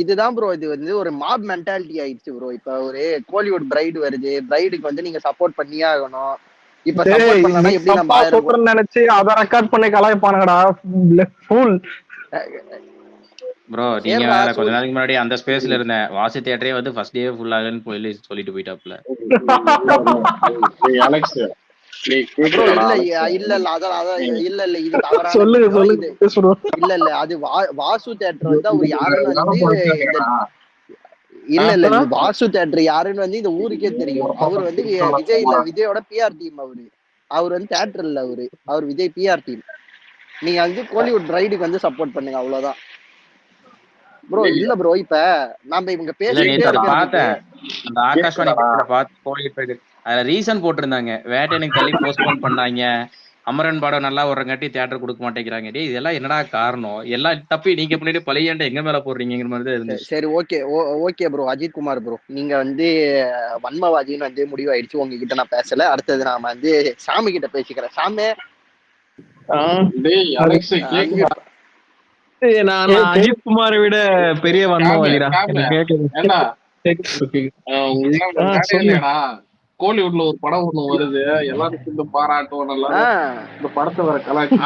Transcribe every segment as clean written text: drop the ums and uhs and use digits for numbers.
இதுதான் ப்ரோ. இது வந்து ஒரு மாப் மென்டாலிட்டி ஆயிடுச்சு ப்ரோ. இப்ப ஒரு கோலிவுட் பிரைடு வருது, பிரைடுக்கு வந்து நீங்க சப்போர்ட் பண்ணியே ஆகணும். இப்ப சப்போர்ட் பண்ணலன்னா எப்படி நம்ம 1000 நினைச்சு அதை ரெக்கார்ட் பண்ணி கலாய்ப்பானுங்கடா ஃபூல். ப்ரோ நீங்க வேற கொஞ்ச நாளைக்கு முன்னாடி அந்த ஸ்பேஸ்ல இருந்தேன். வாசி தியேட்டரே வந்து ஃபர்ஸ்ட் டே ஃபுல் ஆகுன்னு போய் சொல்லிட்டு போயிட்டாப்ல. அலெக்ஸ் ப்ரோ இல்ல அதான் இல்ல இது தவறான இல்ல அது வாசு தியேட்டர் வந்து அவர் யாருன்னு வந்து இல்ல இது வாசு தியேட்டர் யாருன்னு வந்து இந்த ஊருக்கே தெரியும். அவர் வந்து விஜயோட பிஆர் டீம். அவர் வந்து தியேட்டர் இல்ல, அவர் விஜய் பிஆர் டீம். நீங்க வந்து கோலிவுட் பிரைடுக்கு வந்து சப்போர்ட் பண்ணுங்க, அவ்வளவுதான் ப்ரோ. இல்ல ப்ரோ இப்ப நாம இவங்க பேசிட்டே பார்த்தேன் அந்த ஆகாஷ்வாணி பார்த்து கோலிவுட் பிரைடு அதுல ரீசன் போட்டிருந்தாங்க. வேட்டையனுக்கு தள்ளி போஸ்ட்போன் பண்ணாங்க, அமரன் படம் நல்லா வர்றங்காட்டி தியேட்டர் கொடுக்க மாட்டேங்கிறாங்க. டேய் இதெல்லாம் என்னடா காரணம்? எல்லாம் தப்பி நீங்க பண்ணிட்டு பழையாண்ட எங்க மேல போடுறீங்கிற மாதிரி தான் இருந்துச்சு. சரி okay bro. Ajith Kumar bro, நீங்க வந்து வன்மவாதின்னு வந்து முடிவாயிடுச்சு. உங்ககிட்ட நான் பேசல. அடுத்தது நாம வந்து சாமி கிட்ட பேசிக்கிறேன். சாமி நான் அஜித் குமாரை விட பெரிய வன்மவாதிடா. கோலிவுட்ல ஒரு படம் ஒண்ணு வருது, எல்லாரும் சேர்ந்து பாராட்டுவோம், இந்த படத்தை வர கலாச்சி.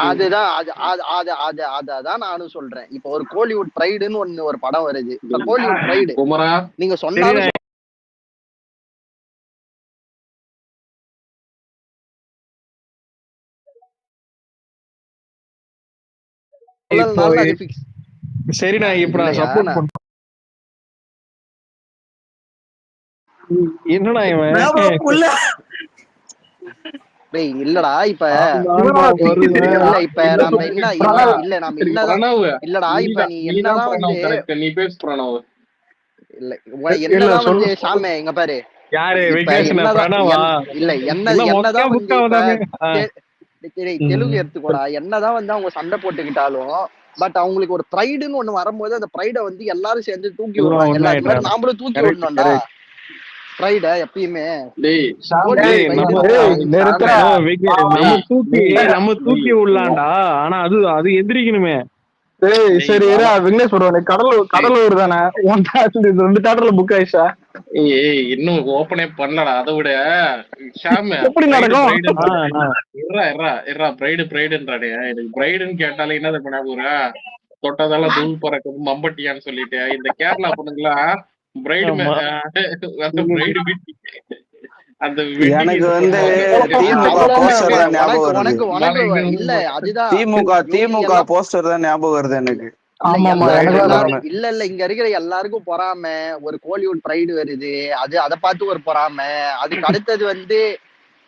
அதான் நானும் சொல்றேன். இப்ப ஒரு கோலிவுட் பிரைடுன்னு ஒரு படம் வருது. கோலிவுட் பிரைடு குமரா நீங்க சொன்னாலும் சரிடா. இப்ப நான் சப்போர்ட் பண்றேன். என்னடா இவன் இல்லடா இப்ப நம்ம இல்லடா இப்ப நீ என்னதான் வந்து நீ பேச பிரணவ் என்னதான் வந்து சாமி இங்க பாரு யாரு இல்ல என்னதான் தெலுங்கு எடுத்துக்கோடா. என்னதான் வந்து அவங்க சண்டை போட்டுக்கிட்டாலும் பட் அவங்களுக்கு ஒரு ப்ரைடுன்னு ஒண்ணு வரும்போது அந்த ப்ரைட வந்து எல்லாரும் சேர்ந்து தூக்கி விடுவாங்க. எல்லாரும் நாமளும் தூக்கி விடணும்டா ப்ரைட எப்பயுமே. நம்ம தூக்கி விடலாம்டா, ஆனா அது எந்திரிக்கணுமே. சரி விக்னேஷ் கடலூர் தானே 2 தியேட்டர்ல புக் ஆயிடுச்சா? இன்னும் ஓபனே பண்ணலடா. அதை விட எப்படி நடக்கும்? பிரைடுன்றானே, எனக்கு பிரைடுன்னு கேட்டாலே என்ன பண்ண தொட்டதெல்லாம் தூள் பறக்கும் மம்பட்டியான்னு சொல்லிட்டு இந்த கேரளா பொண்ணுங்களா பிரைடு எனக்கு வந்து திமுக போஸ்டர் தான் ஞாபகம் வருது எனக்கு. இல்ல இங்க இருக்கிற எல்லாருக்கும் பொறாம. ஒரு கோலிவுட் பிரைடு வருது, அதை பார்த்து ஒரு பொறாம. அதுக்கு அடுத்தது வந்து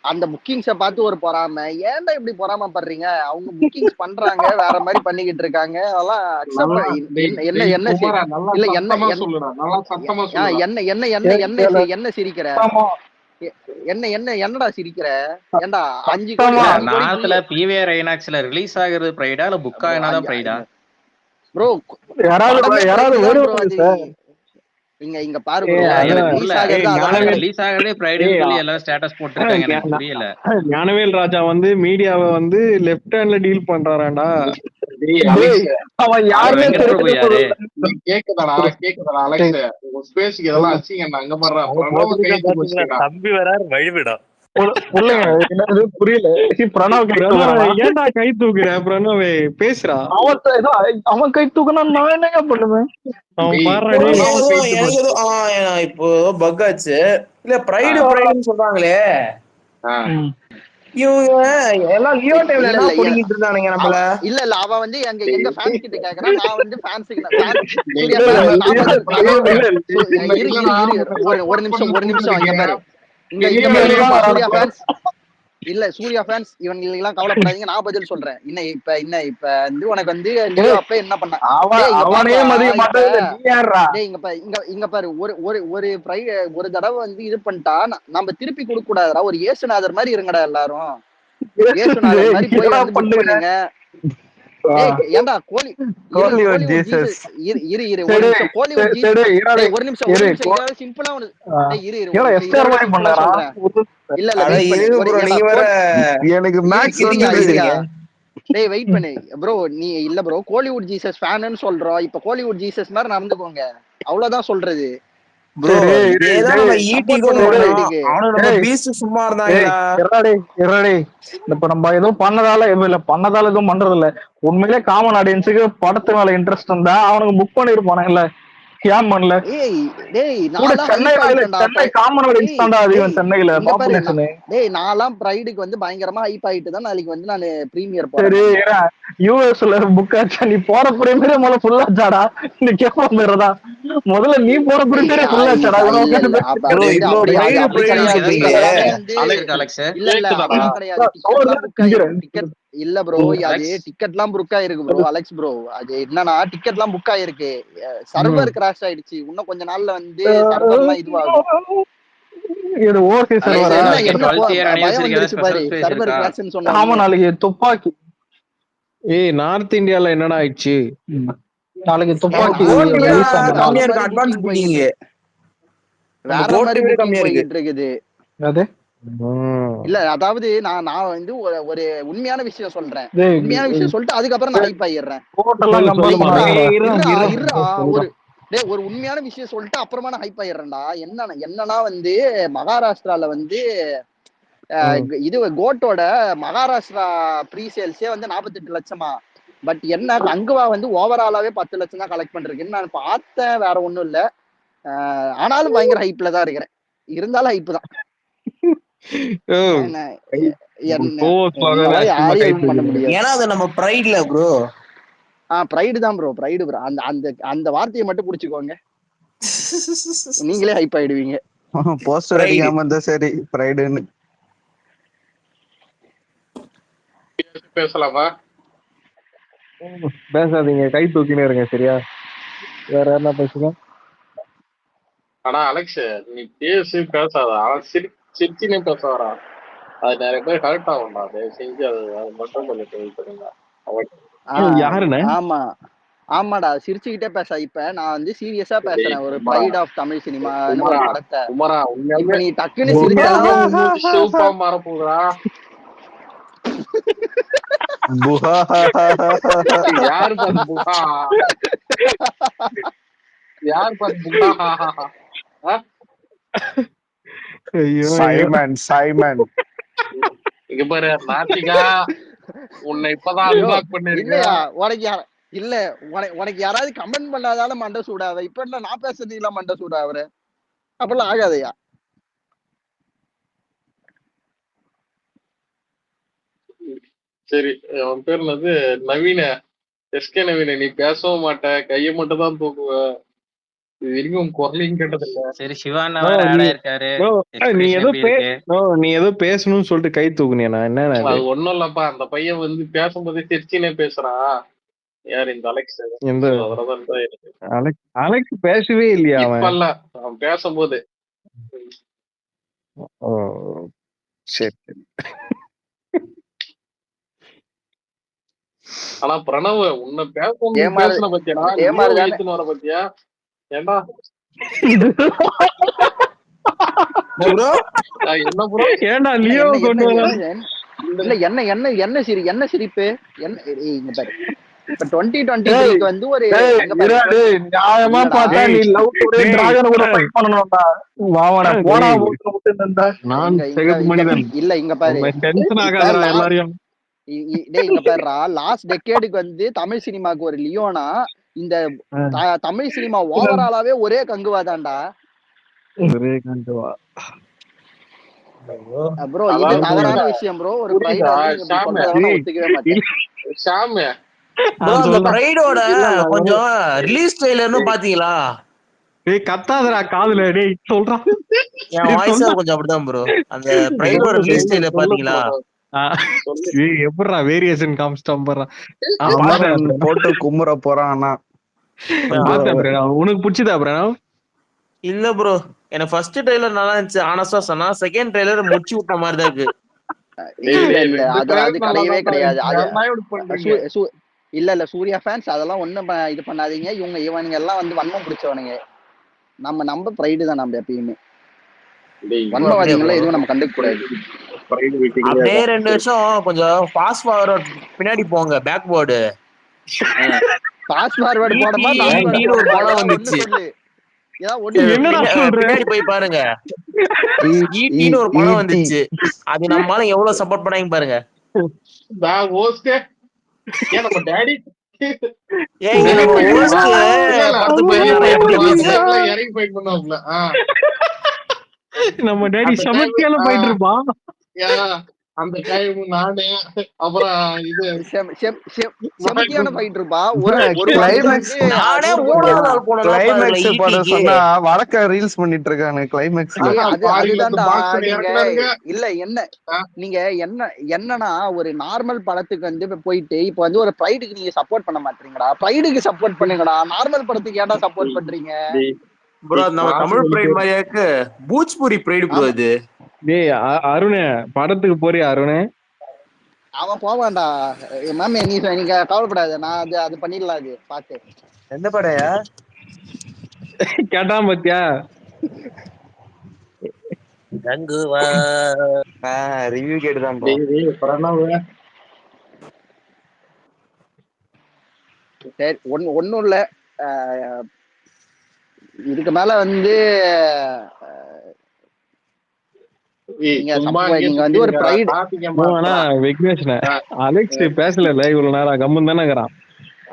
அந்த புக்கிங்ஸ பார்த்து ஒரு பொறாம. ஏன்டா இப்படி பொறாம பண்றீங்க? அவங்க புக்கிங்ஸ் பண்றாங்க, வேற மாதிரி பண்ணிக்கிட்டு இருக்காங்க. அதெல்லாம் என்ன சிரிக்கிற? என்னடா சிரிக்கிற? ஏன்டா 5 நாளத்துல பிவிஆர் ஐநாக்ஸ்ல ரிலீஸ் ஆகுறது பிரைடா இல்ல புக் ஆனாதான் பிரைடா? ப்ரோ யாராவது இங்க பாருங்க, ரிலீஸ் ஆகறதே பிரைடுன்னு சொல்லி எல்லாரும் ஸ்டேட்டஸ் போட்டுருக்காங்க. எனக்கு புரியல. ஞானவேல் ராஜா வந்து மீடியாவை வந்து லெஃப்ட் ஹேண்ட்ல டீல் பண்றாராண்டா. அவன் யாருமே கேக்குதாடா அலெக்ஸ் ஸ்பேஸ்க்கு இதெல்லாம் அச்சிங்க அங்க பாடுறா. தம்பி வராரு வழிவிடா புரியல. பிரணவ் ஏன்டா கை தூக்குற? பிரணவ் பேசுறா. அவன் கை தூக்குனா நான் என்னங்க பண்ணுவேன்? இப்போ பக் ஆச்சு இல்ல பிரைடுன்னு சொல்றாங்களே. இவங்க எல்லாம் லியோ டைம்ல என்ன புடிங்கிட்டு இருந்தானுங்க நம்மள. இல்ல அவ வந்து எங்க ஃபேன்ஸ் கிட்ட கேக்குறா. நான் வந்து ஃபேன்ஸ்க்கு ஒரு நிமிஷம் அங்க பாரு. இல்ல சூர்யா ஃபேன்ஸ் இவங்க எல்லாம் கவலைப்படாதீங்க, நான் பதில் சொல்றேன். இப்ப வந்து உனக்கு வந்து அப்ப என்ன பண்ண இங்க பாரு. ஒரு தடவை வந்து இது பண்ணிட்டா நம்ம திருப்பி கொடுக்க கூடாதுடா. ஒரு இயேசுநாதர் மாதிரி இருங்கடா எல்லாரும். இயேசுநாதர் மாதிரி போய் வந்து புக் பண்ணுங்க. ஏண்டா கோலிவுட் ஜீசஸ் இரு ஒரு நிமிஷம் சிம்பிளா எனக்கு டேய் வெயிட் பண்ணு ப்ரோ, நீ இல்ல ப்ரோ கோலிவுட் ஜீசஸ் ஃபேன்னு சொல்றோம். இப்ப கோலிவுட் ஜீசஸ் மாதிரி நடந்துக்கோங்க, அவ்வளவுதான் சொல்றது. ப்ரோ இதேதான் நம்ம ஈட்டிக்கும் பண்ணோம். அவனுக்கு நம்ம பீஸ் சும்மா இருந்தாங்களா? இப்ப நம்ம எதுவும் பண்ணதால எதுவும் பண்றது இல்ல. உண்மையிலே காமன் ஆடியன்ஸுக்கு படத்து மேல இன்ட்ரெஸ்ட் இருந்தா அவனுக்கு புக் பண்ணிருப்பானுங்கல்ல, ஏன் பண்ணல? சென்னை காமன் ஆடியன்ஸ் தான்டா அதிகம் சென்னையில பாப்புலேஷன். டேய் நான்லாம் பிரைடுக்கு வந்து பயங்கரமா ஹைப் ஆயிட்டு தான் நாளைக்கு வந்து நான் பிரீமியர் போறேன். சரி யூஎஸ்ல புக் ஆச்சா? நீ போற பிரீமியரே முதல்ல ஃபுல் ஆச்சாடா? நீ கேட்பா முதல்ல நீ போற பிரீமியரே ஃபுல் ஆச்சாடா? இல்ல ப்ரோ, அது டிக்கெட்லாம் புக் ஆயிருக்கு ப்ரோ. அலெக்ஸ் ப்ரோ, அது என்னன்னா டிக்கெட்லாம் புக் ஆயிருக்கு, சர்வர் கிராஷ் ஆயிடுச்சு. இன்னும் கொஞ்ச நாள்ல வந்து சர்வர்லாம் இதுவாகும். துப்பாக்கி நார்த் இந்தியால என்னடா ஆயிடுச்சு? நாளைக்கு துப்பாக்கி இருக்குது. இல்ல அதாவது நான் வந்து ஒரு உண்மையான விஷயம் சொல்றேன். உண்மையான விஷயம் சொல்லிட்டு அதுக்கப்புறம் நான் ஹைப் ஆயிடுறேன். ஒரு உண்மையான விஷயம் சொல்லிட்டு அப்புறமா நான் ஹைப் ஆயிடுறேன்டா. என்னன்னா வந்து மகாராஷ்டிரால வந்து இது கோட்டோட மகாராஷ்டிரா ப்ரீ சேல்ஸே வந்து 48 லட்சமா. பட் என்ன கங்குவா வந்து ஓவராலாவே 10 லட்சம் தான் கலெக்ட் பண்றதுன்னு நான் பார்த்தேன். வேற ஒண்ணும் இல்ல. ஆனாலும் பயங்கர ஹைப்ல தான் இருக்கிறேன். இருந்தாலும் ஹைப் தான். பிரைடு தான் ப்ரோ, பிரைடு ப்ரோ. அந்த வார்த்தையை மட்டும் புடிச்சுக்கோங்க, நீங்களே ஹைப் ஆயிடுவீங்க. போஸ்டர் அடிக்காம இருந்தா சரி பிரைடுன்னு பேசலாமா? பேசாதீங்க, கை தூக்கினே இருங்க சரியா? வேற என்ன பேசுங்க? ஆனா அலெக்ஸ் நீ பேசாத, அவன் சிரிச்சுனே பேச வரா. அது நிறைய பேர் ஹர்ட் ஆகும்டா. செஞ்சு அது மட்டும் கொஞ்சம் ஆமா ஆமாடா, சிரிச்சுக்கிட்டே பேச. இப்ப நான் வந்து சீரியஸா பேசுறேன். ஒரு பிரைட் ஆஃப் தமிழ் சினிமா படத்தை இப்ப நீ டக்குன்னு சிரிச்சா மாறப்போகுதா? யாரு பாத்து புகா? யார் பாத்து புகா? சைமன் இங்க பாரு நாத்திகா, உன்னை இப்பதான் அன்லாக் பண்ணிருக்கேன். உனக்கு யாராவது கமெண்ட் பண்ணாதால மண்டை சூடாவ. இப்ப என்ன நான் பேசுறதுலாம் மண்டை சூடாவற? அப்பெல்லாம் ஆகாதையா? சரி, அவன் பேர் என்னது? நவீன, எஸ்கே நவீன. நீ பேசவும் மாட்ட, கைய மட்டும் தான் தூக்குவ. சரி சிவானா வேற ஆடா இருக்காரு. நீ ஏதோ பேசணும்னு சொல்லிட்டு கை தூக்குனியா? என்ன அது ஒண்ணும் இல்லப்பா, அந்த பையன் வந்து பேசும்போதே சிரிச்சினே பேசுறான். யார் இந்த அலெக்ஸ்? அலெக்ஸ் பேசவே இல்லையா? அவன் பேசும்போது சரி. ஆனா பிரணவ் உன்னை பேச பத்தியா வர பத்தியா? ஏண்டா என்ன ப்ரோ? ஏண்டா லியோ கொண்டு வர? இல்ல என்ன சிரிப்பு என்ன பாரு. இப்ப 2023 வந்து ஒரு நியாயமா பார்த்தா நீ லவ் டுடே டிராகன் கூட ஃபைட் பண்ணனும்டா. வாவனா போடா போட்டு நின்றா. நான் செகண்ட் மனிதன். இல்ல இங்க பாரு, டென்ஷன் ஆகாதடா எல்லாரையும். டேய் இங்க பாருடா, லாஸ்ட் டெக்கேடுக்கு வந்து தமிழ் சினிமாக்கு ஒரு லியோனா, இந்த தமிழ் சினிமா ஓவராலாவே ஒரே கங்குவாதான்டா. ஒரே கங்குவா ப்ரோ. இது தவறான விஷயம் ப்ரோ. ஒரு பிரைட் ஒத்துக்கவே மாட்டேன். ஷாம் ப்ரோ, அந்த பிரைடோட கொஞ்சம் ரிலீஸ் ட்ரைலர்னு பாத்தீங்களா? டேய் கத்தாதடா காதுல. டேய் சொல்றா, என் வாய்ஸ் கொஞ்சம் அப்படிதான் ப்ரோ. அந்த பிரைடோட ரிலீஸ் ட்ரைலர் பாத்தீங்களா? ஏய் எப்பறா வேரியேஷன் காமிச்சிட்டான் பாறா. போட்டு குமுற போறான். பாத்தா ப்ரோ, உனக்கு பிடிச்சதா ப்ரோ? இல்ல ப்ரோ, எனக்கு ஃபர்ஸ்ட் ட்ரைலர் நல்லா இருந்துச்சு. ஆனஸ்டா சொன்னா செகண்ட் ட்ரைலர் முடிச்சு விட்ட மாதிரி தான் இருக்கு. இல்ல அது கிடையவே கிடையாது. இல்ல சூர்யா ஃபேன்ஸ் அதெல்லாம் ஒண்ணும் இது பண்ணாதீங்க. இவனுங்க எல்லாம் வந்து வன்மம் பிடிச்சவனுங்க. நம்ம பிரைடு தான். நம்ம எப்பயுமே வன்மவாதிகளை எதுவும் நம்ம கண்டுக்க கூடாது. அப்படியே 2 வருஷம் கொஞ்சம் ஃபாஸ்ட் ஃபார்வர்ட் பின்னாடி போங்க, பேக்வேர்டு. பாஸ் ஃபார்வர்ட் போடமா ஈட்டின்னு ஒரு படம் வந்துச்சு, பின்னாடி போய் பாருங்க. ஈட்டின்னு ஒரு படம் வந்துச்சு, அது நம்மளால எவ்வளவு சப்போர்ட் பண்ணாங்க பாருங்க. நம்ம டாடி நம்ம டாடி சமத்தியால போயிட்டு இருப்பான். அந்த டைம் நானு அப்புறம் இது செமத்தியான ஃபைட் இருப்பா. ஒரு கிளைமேக்ஸ் படம் சொன்னா வழக்க ரீல்ஸ் பண்ணிட்டு இருக்கானு கிளைமேக்ஸ்ல. இல்ல என்ன நீங்க என்னன்னா ஒரு நார்மல் படத்துக்கு வந்து போயிட்டு இப்ப வந்து ஒரு ப்ரைடுக்கு நீங்க சப்போர்ட் பண்ண மாட்டீங்கடா. ப்ரைடுக்கு சப்போர்ட் பண்ணுங்கடா, நார்மல் படத்துக்கு ஏன்டா சப்போர்ட் பண்றீங்க ப்ரோ? நம்ம தமிழ் பிரைட் மாதிரியாக்கு பூச்பூரி பிரைட் ப்ரோ இது. டேய் அருண், படத்துக்கு போறியா அருண்? அவன் போவான்டா மேம், நீங்க கவலைப்படாத, நான் அது பண்ணிடலாம். அது பாத்து எந்த படையா கேட்டான் பாத்தியா? ரிவ்யூ கேட்டுதான். சரி, ஒண்ணும் இல்ல. இதுக்கு மேல வந்து நீங்க வந்து ஒரு பிரைட் அலெக்ஸ் பேசல இவ்வளவு நேரம் கம்மன் தானே இருக்கிறான்.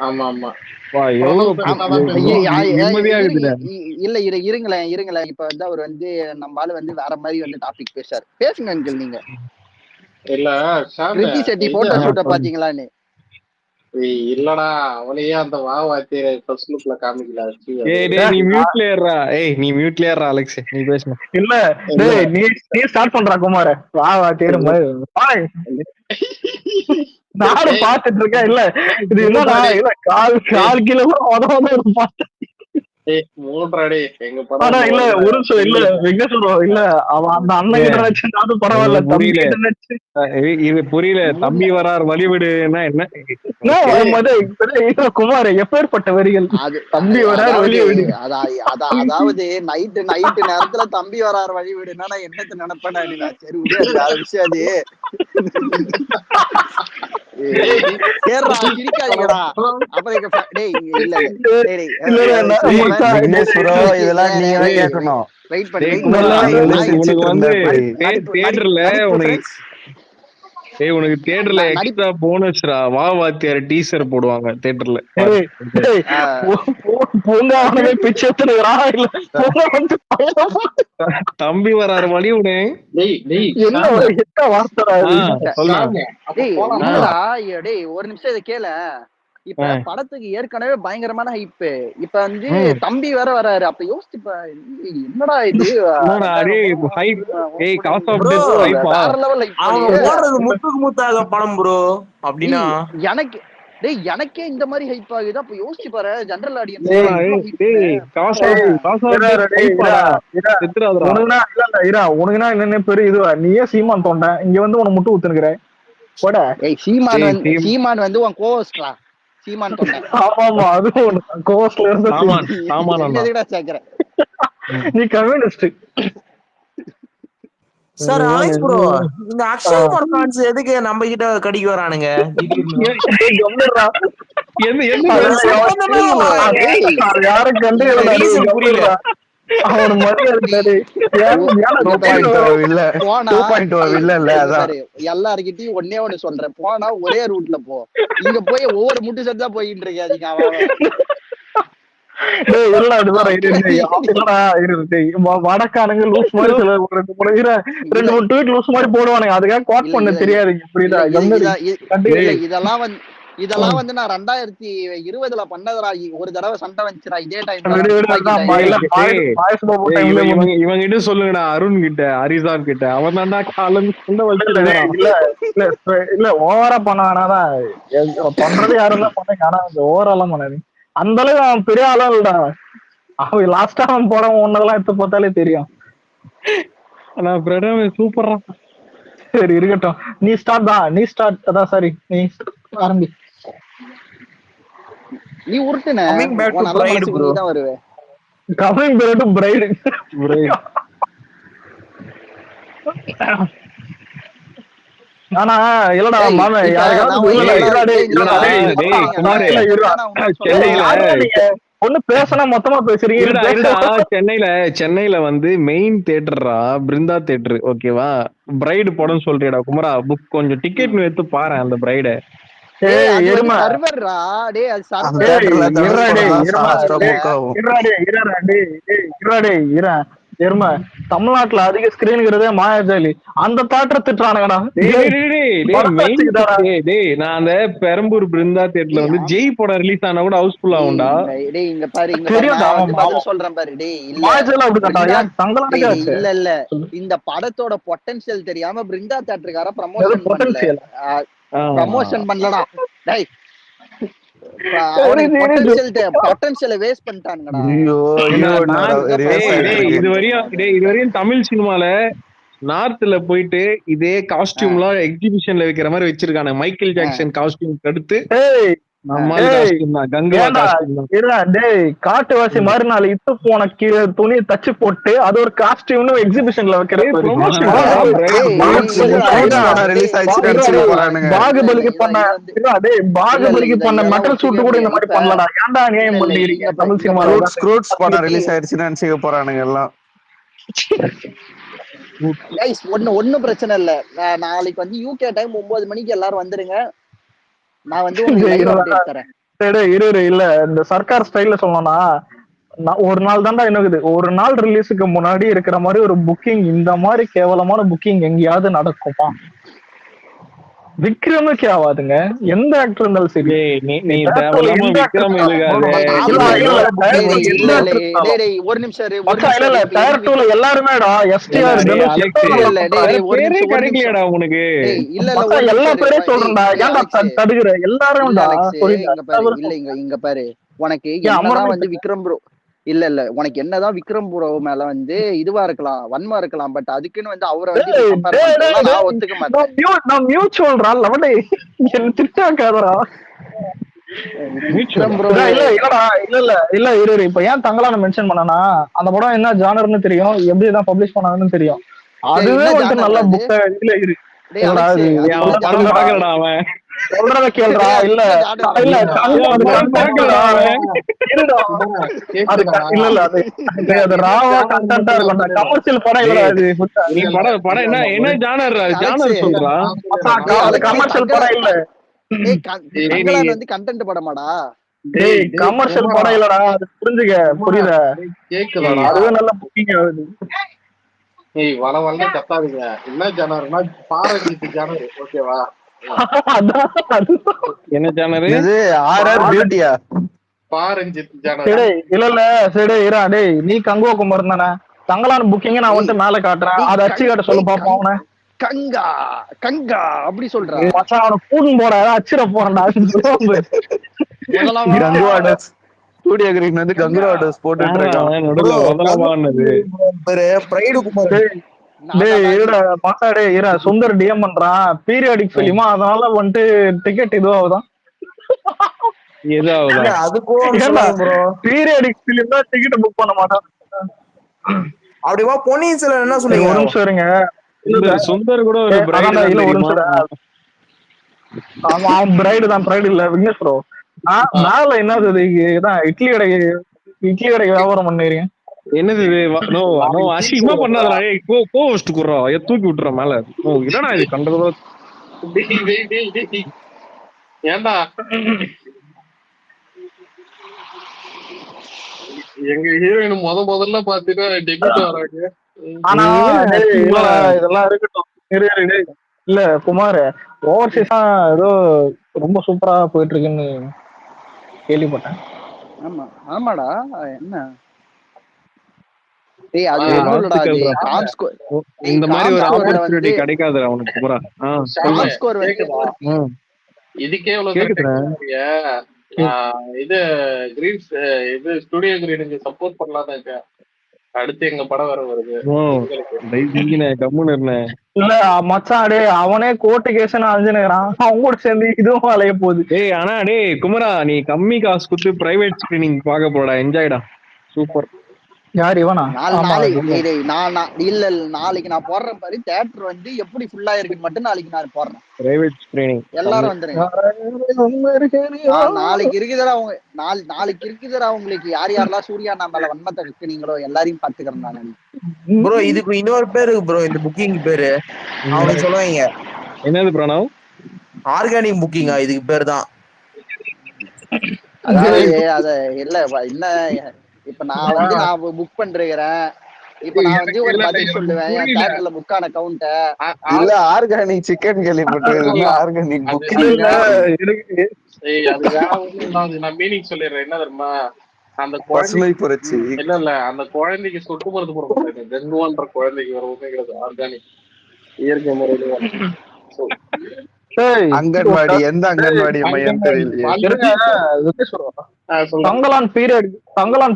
ஆமா ஆமா, இல்ல இருங்களேன். இப்ப வந்து அவர் வந்து நம்ம ஆளு வந்து வேற மாதிரி வந்து டாபிக் பேசாரு. பேசுங்க அங்கிள். நீங்க இல்ல கிருத்தி செட்டி போட்டோ ஷூட்ட பாத்தீங்களான்னு? இல்லடா, அவளையே அந்த வாத்திய ஃபர்ஸ்ட் லுக்ல காமிக்கல. நீ மியூட்ல ஏறா. நீ மியூட்ல ஏறா அலெக்ஸ், நீ பேசணும். இல்ல டேய் நீ ஸ்டார்ட் பண்றா குமார். வாத்தியர் நானும் பாத்துட்டு இருக்கேன். இல்ல இது என்னடா, இல்ல கால் கிலோ உதவாம இருப்பான். இல்ல ஒரு இல்ல விக்னேஸ்வரம் இல்ல, அவன் அந்த அண்ணன் கிட்ட நினைச்சு பரவாயில்ல. இது புரியல. தம்பி வரார் வழிவிடுனா என்ன குமார்? எப்பேற்பட்ட வரிகள். தம்பி வரார் வழிவிடு. அதாவது நைட்டு நேரத்துல தம்பி வரார் வழிவிடுனா நான் என்னத்த நினைப்பேன். சரி விஷயம் அது. சிரிக்காதீங்கடா. இதெல்லாம் நீங்க தான் கேட்கணும். உனக்கு தியேட்டர்ல எக்ஸ்ட்ரா போனஸ்ரா வாத்தியார் டீசர் போடுவாங்க தியேட்டர்ல. தம்பி வராரு வழி விடு. ஒரு நிமிஷம் இதை கேள. இப்ப படத்துக்கு ஏற்கனவே பயங்கரமான ஹைப்பு. இப்ப வந்து தம்பி வேற வராரு. அப்ப யோசிச்சு என்னடா இது முத்துக்கு முத்தாக படம் ப்ரோ அப்படின்னா எனக்கே இந்த மாதிரி ஹைப் ஆகுது. அப்ப யோசிச்சு பாரு ஜெனரல் ஆடியன்ஸ். உனக்குனா என்னன்னு பெரிய இதுவா? நீயே சீமான் தோண்ட இங்க வந்து உன முட்டு ஊத்துனுக்குற. சீமான் வந்து உன் கோவஸ்டா. சீமான் தோண்ட. ஆமா அதுவும் கோவஸ்ட்ல இருந்து சேர்க்கிறேன். நீ கம்யூனிஸ்ட். சார் அலெக்ஸ் ப்ரோ, இந்த அக்ஷய் குமார் ஃபேன்ஸ் எதுக்கு நம்ம கிட்ட கடிக்க வரானுங்க? யாரும் கண்டு புரியல. எல்லாருக்கிட்டையும் ஒன்னே ஒண்ணு சொல்றேன், போனா ஒரே ரூட்ல போ. இங்க போய் ஒவ்வொரு முட்டு செட் தான் போயிட்டு இருக்காதீங்க. வடக்கானுங்க லூஸ் மாதிரி ரெண்டு மூணு ட்வீட் லூஸ் மாதிரி போடுவானுங்க. அதுக்காக கோட் பண்ண தெரியாது. புரியுதா? இதெல்லாம் வந்து நான் 2020 பண்ணதுடா. ஒரு தடவை சண்டை வந்துச்சுடா இதே டைம். இவங்கிட்ட சொல்லுங்கடா, அருண் கிட்ட, ஹரிசான் கிட்ட. அவன் தான்டா காலம் இல்ல ஓவரா பண்ண வேணாதான். பண்றது யாரும் தான் பண்ண. ஆனா ஓவராலாம் பண்ணாது. அந்த அளவுக்கு அவன் பெரிய ஆளும் இல்லடா. அவன் லாஸ்டா அவன் படம் ஒன்னதெல்லாம் எடுத்து பார்த்தாலே தெரியும். ஆனா பிரடம் சூப்பரா. சரி இருக்கட்டும், நீ ஸ்டார்ட் தான். நீ ஸ்டார்ட். அதான் சாரி, நீ ஆரம்பி. நீ உருட்டுன தான் வருவே. Coming back to pride. ஆனா இல்லடா மாமே ஒண்ணு பேசினா மொத்தமா பேசுறீங்க. சென்னையில வந்து மெயின் தியேட்டர்ரா பிருந்தா தியேட்டர், ஓகேவா? பிரைடு படம் சொல்றியடா குமரா, புக் கொஞ்சம் டிக்கெட் எடுத்து பாரு அந்த பிரைட. தமிழ்நாட்டுல அதிக ஸ்கிரீன்ங்கிறதே மாயாஜாலி. அந்த தியேட்டர் திட்டுறானுங்கடா. நான் அந்த பெரம்பூர் பிருந்தா தியேட்டர்ல வந்து ஜெய் படம் ரிலீஸ் ஆனா கூட ஹவுஸ்ஃபுல் ஆகும்டா. சொல்றேன் பாரு டேய், இல்ல இந்த படத்தோட பொட்டன்ஷியல் தெரியாம பிருந்தா தியேட்டர்கார ப்ரமோஷன் பண்ணலடா டேய். இதுவரையும் தமிழ் சினிமால நார்த்ல போயிட்டு இதே காஸ்டியூம் எல்லாம் எக்ஸிபிஷன்ல வைக்கிற மாதிரி வச்சிருக்காங்க. மைக்கேல் ஜாக்சன் காஸ்டியூம் அடுத்து காட்டுவாசி மறுநாள் இட்டு போன துணி தச்சு போட்டு அது ஒரு காஸ்டியூம்னு எக்ஸிபிஷன்ல வைக்கிறது. பாகுபலிக்கு பண்ண மெட்டல் சூட் கூட இந்த மாதிரி பண்ணலடா. ஏன்டா அநியாயம் பண்ணிக்கிறீங்க தமிழ் சினிமால? ரிலீஸ் ஆயிடுச்சுன்னு நினைச்சுக்க போறானுங்க எல்லாம். ஒன்னும் பிரச்சனை இல்ல. நாளைக்கு வந்து யூகே டைம் 9 மணிக்கு எல்லாரும் வந்துருங்க. நான் வந்து இல்ல இந்த சர்க்கார் ஸ்டைல்ல சொல்லணும்னா ஒரு நாள் தான்டா என்னது, ஒரு நாள் ரிலீஸுக்கு முன்னாடி இருக்கிற மாதிரி ஒரு புக்கிங், இந்த மாதிரி கேவலமான புக்கிங் எங்கேயாவது நடக்குமா? விக்ரமுக்கு ஆகாதுங்க, எந்த ஆக்டர் இருந்தாலும் சரி. ஒரு நிமிஷம் எல்லாருமேடா உனக்கு எல்லா பேரையும் சொல்றேன்டா. ஏன்டா தடுக்கிற எல்லாரும்? இங்க பாரு, உனக்கு என்னதான் வந்து விக்ரம் ப்ரோ இல்ல உனக்கு என்னதான் விக்ரம் ப்ரோ மேல வந்து இதுவா இருக்கலாம், வன்மா இருக்கலாம், பட் அதுக்குன்னு வந்து அவரை வந்து நான் ஒத்துக்க மாட்டேன். மியூச்சுவல் லவடே என்ன திட்டாக்காதடா. இல்ல இப்ப ஏன் தங்கலான மென்ஷன் பண்ணனா, அந்த படம் என்ன ஜானர்னு தெரியும், எப்படிதான் பப்ளிஷ் பண்ணாங்கன்னு தெரியும். அதுவே வந்து நல்ல புக்க இல்ல இரு சொல்றத கேள்றா. இல்ல அது ராவா கண்டென்ட்டா இருக்கும். கமர்ஷியல் படம் இல்ல அது. நீ படம் என்ன ஜானர் சொல்றா? அது கமர்ஷியல் படம் இல்ல. வந்து கண்டென்ட் படமாடா. டேய் கமர்ஷியல் படம் இல்லடா, அது புரிஞ்சுக்க. புரியுதா? கேக்குதாடா? அதுவே நல்ல புக்கிங் ஆகுது. ஏய் வளவல்ல கத்தாதீங்க. என்ன ஜானர்னா பாரஞ்சித் ஜானர், ஓகேவா? என்ன ஜானர்? இது ஆர்ஆர் பியூட்டியா? பாரஞ்சித் ஜானர். இல்ல சரி இரா. டேய் நீ கங்குவா குமார் தானே? தங்கலான புக்கிங்க நான் வந்து மேல காட்டுறேன், அதை அச்சு காட்ட சொல்ல பாப்போம். அவனை கங்கா அப்படி சொல்றான். மச்சான் அவனை கூட்டின்னு போற, அச்சிர போறேன்டா. ஸ்டூடியோ கிரீன் வந்து கங்குரா ஆர்டர்ஸ் போட்டுட்டு இருக்கான். சுந்தர் டிஎம் பண்றான், பீரியாடிக் பிலிமா, அதனால வந்துட்டு டிக்கெட் இதுவாகுதான். பீரியாடிக் பிலிம் தான் டிக்கெட் புக் பண்ண மாட்டான். அப்படிவா பொன்னியின் செல்வன் என்ன சொல்லுங்க? ஒரு நிமிஷம் இருங்க. சுந்தர் கூட ஒரு அவன் பிரைடு தான், பிரைடு இல்ல விக்னேஷ் ப்ரோ. மேல என்னது இட்லி கடை வியாபாரம் பண்ணிருக்கேன். என்னது அசிங்கமா பண்ணாதடா. கோவஸ்ட் குறா தூக்கி விட்டுற மேல. என்னடா இது கண்டதோ? ஏண்டா எங்க ஹீரோயின் முதல்ல பாத்தீங்கன்னா டெபியூட் வராங்க. ஆனா இதெல்லாம் இருக்கட்டும். இல்ல குமார், ஓவர்சீஸா ஏதோ ரொம்ப சூப்பரா போயிட்டு இருக்குன்னு கேள்விப்பட்டேன். ஆமா ஆமாடா. என்ன இந்த மாதிரி ஒரு ஆப்பர்ச்சுனிட்டி கிடைக்காதுடா உனக்கு. இதுக்கே இது கிரீன்ஸ் இது ஸ்டுடியோ கிரீனுக்கு சப்போர்ட் பண்ணலாம் தான். அடுத்து எங்க படம் வர வருது. இல்ல மச்சாடே, அவனே கோர்ட்டு கேஸ் அழிஞ்சுக்கிறான். அவங்க கூட சேர்ந்து இதுவும் அலைய போகுது. டேய் ஆனா டேய் குமரா, நீ கம்மி காசு கொடுத்து பிரைவேட் ஸ்கிரீனிங் பாக்க போடா, என்ஜாய்டா. சூப்பர். யார் இவனா? இல்ல நாளைக்கு நான் போடுறேன் பாரு. தியேட்டர் வந்து எப்படி ஃபுல்லா இருக்குன்னு மட்டும் நாளைக்கு நான் போடுறேன். பிரைவேட் ஸ்கிரீனிங் எல்லாரும் வந்துருங்க. நாளைக்கு இருக்குதுடா நாளைக்கு இருக்குதுடா உங்களுக்கு. யாரெல்லாம் சூர்யா நம்மள வன்மத்தை வைக்கிறீங்களோ எல்லாரையும் பாத்துக்கிறேன் நான். ப்ரோ இதுக்கு இன்னொரு பேரு ப்ரோ, இந்த புக்கிங் பேரு அவனுக்கு சொல்லுவாங்க. என்னது பிரணவ்? ஆர்கானிக் புக்கிங்கா இதுக்கு பேர் தான். அதாவது அத இல்ல என்ன இப்ப நான் வந்து நான் புக் பண்றேன். இப்ப நான் வந்து ஒரு பதில் சொல்லுவேன் என் தியேட்டர்ல புக் ஆன கவுண்ட. இல்ல ஆர்கானிக் சிக்கன் கேள்விப்பட்டிருக்கீங்க. ஆர்கானிக் புக்கிங் நான் மீனிங் சொல்லிடுறேன். என்ன தெரியுமா, அந்த பசுமை புரட்சி இல்ல அந்த குழந்தைக்கு சொட்டு மருந்து போட மாட்டாங்க. கங்குவான்ற குழந்தைக்கு வர உண்மைங்கிறது ஆர்கானிக் இயற்கை முறையில. அங்கன்வாடி எந்த அங்கன்வாடி மையம் தெரியலையே. தங்கலான்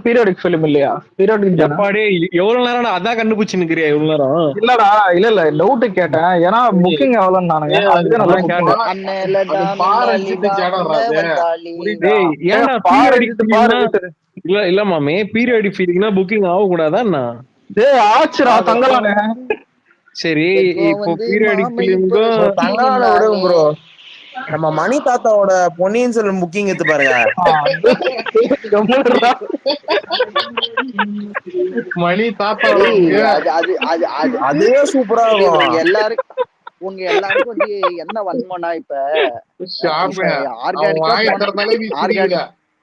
பீரியடிக் ஃபிலிம் இல்லையா? பீரியடிக் எவ்வளவு நேரம் அதான் கண்டுபிடிச்சு நிக்கிறியா இவ்வளவு நேரம்? இல்லடா இல்ல டவுட் கேட்டேன். ஏன்னா புக்கிங் எவ்வளவு நானுங்க இல்ல மாமே பீரியடிக் ஃபீலிங்னா புக்கிங் ஆக கூடாதா? ஆச்சுரா தங்கலானே. சரி இப்போ பீரியடிக் ஃபிலிம்க்கும் தங்கலான விடுங்க ப்ரோ. நம்ம மணி தாத்தாவோட பொன்னியின் செல்வன் புக்கிங் எடுத்து பாருங்க. மணி தாத்தா அதுவே சூப்பரா இருக்கும். உங்க எல்லாருக்கும் வந்து என்ன வன்மனா இப்ப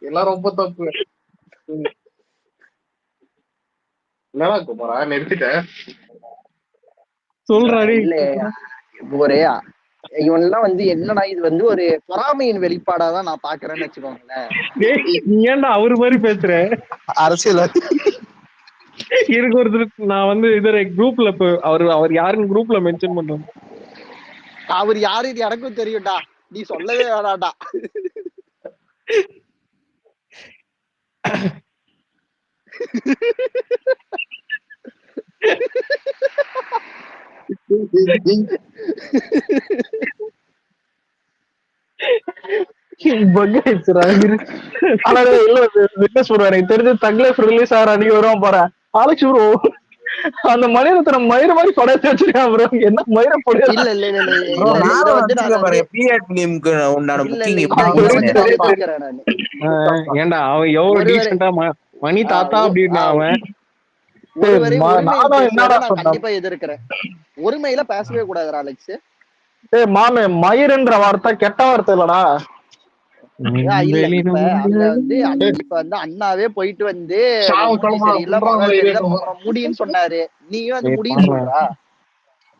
எல்லாம் ரொம்ப தப்பு. என்னடா குமாரா நிறுத்திட்டேன் சொல்றாடி. ஒரே இவன்லாம் வந்து என்னன்னா இது வந்து ஒரு பொறாமையின் வெளிப்பாடாதான் நான் பாக்குறேன்னு வச்சுக்கோங்களேன். நீ ஏன்டா அவரு மாதிரி பேசுற? அரசியல் எனக்கு ஒருத்தர் நான் வந்து இதர குரூப்ல அவர் யாருன்னு குரூப்ல மென்ஷன் பண்றேன். அவர் யாரு இது எனக்கும் தெரியும்டா, நீ சொல்லவே வேணாடா. தெரிஞ்சு தக்லைஃப் ரிலீஸ் ஆகிற அன்னைக்கு வருவான் பாரு ஆலெக்ஸ் ப்ரோ. அந்த மணிரத்னம் மயிறு மாதிரி படைச்சு வச்சிருக்கான் ப்ரோ. என்ன மயிர படைய ஏன்டா அவன் எவ்வளவு டீசெண்டா மணி தாத்தா அப்படின்னா அவன் கண்டிப்பா எதிர்க்கிறேன். ஒருமையில பேசவே கூடாது அலெக்ஸ். மாமே மயிருன்ற வார்த்தை கெட்ட வார்த்தை இல்லடா. இல்ல இப்ப அங்க வந்து இப்ப வந்து அண்ணாவே போயிட்டு வந்து முடின்னு சொன்னாரு. நீயும் அது முடின்னு சொல்றா.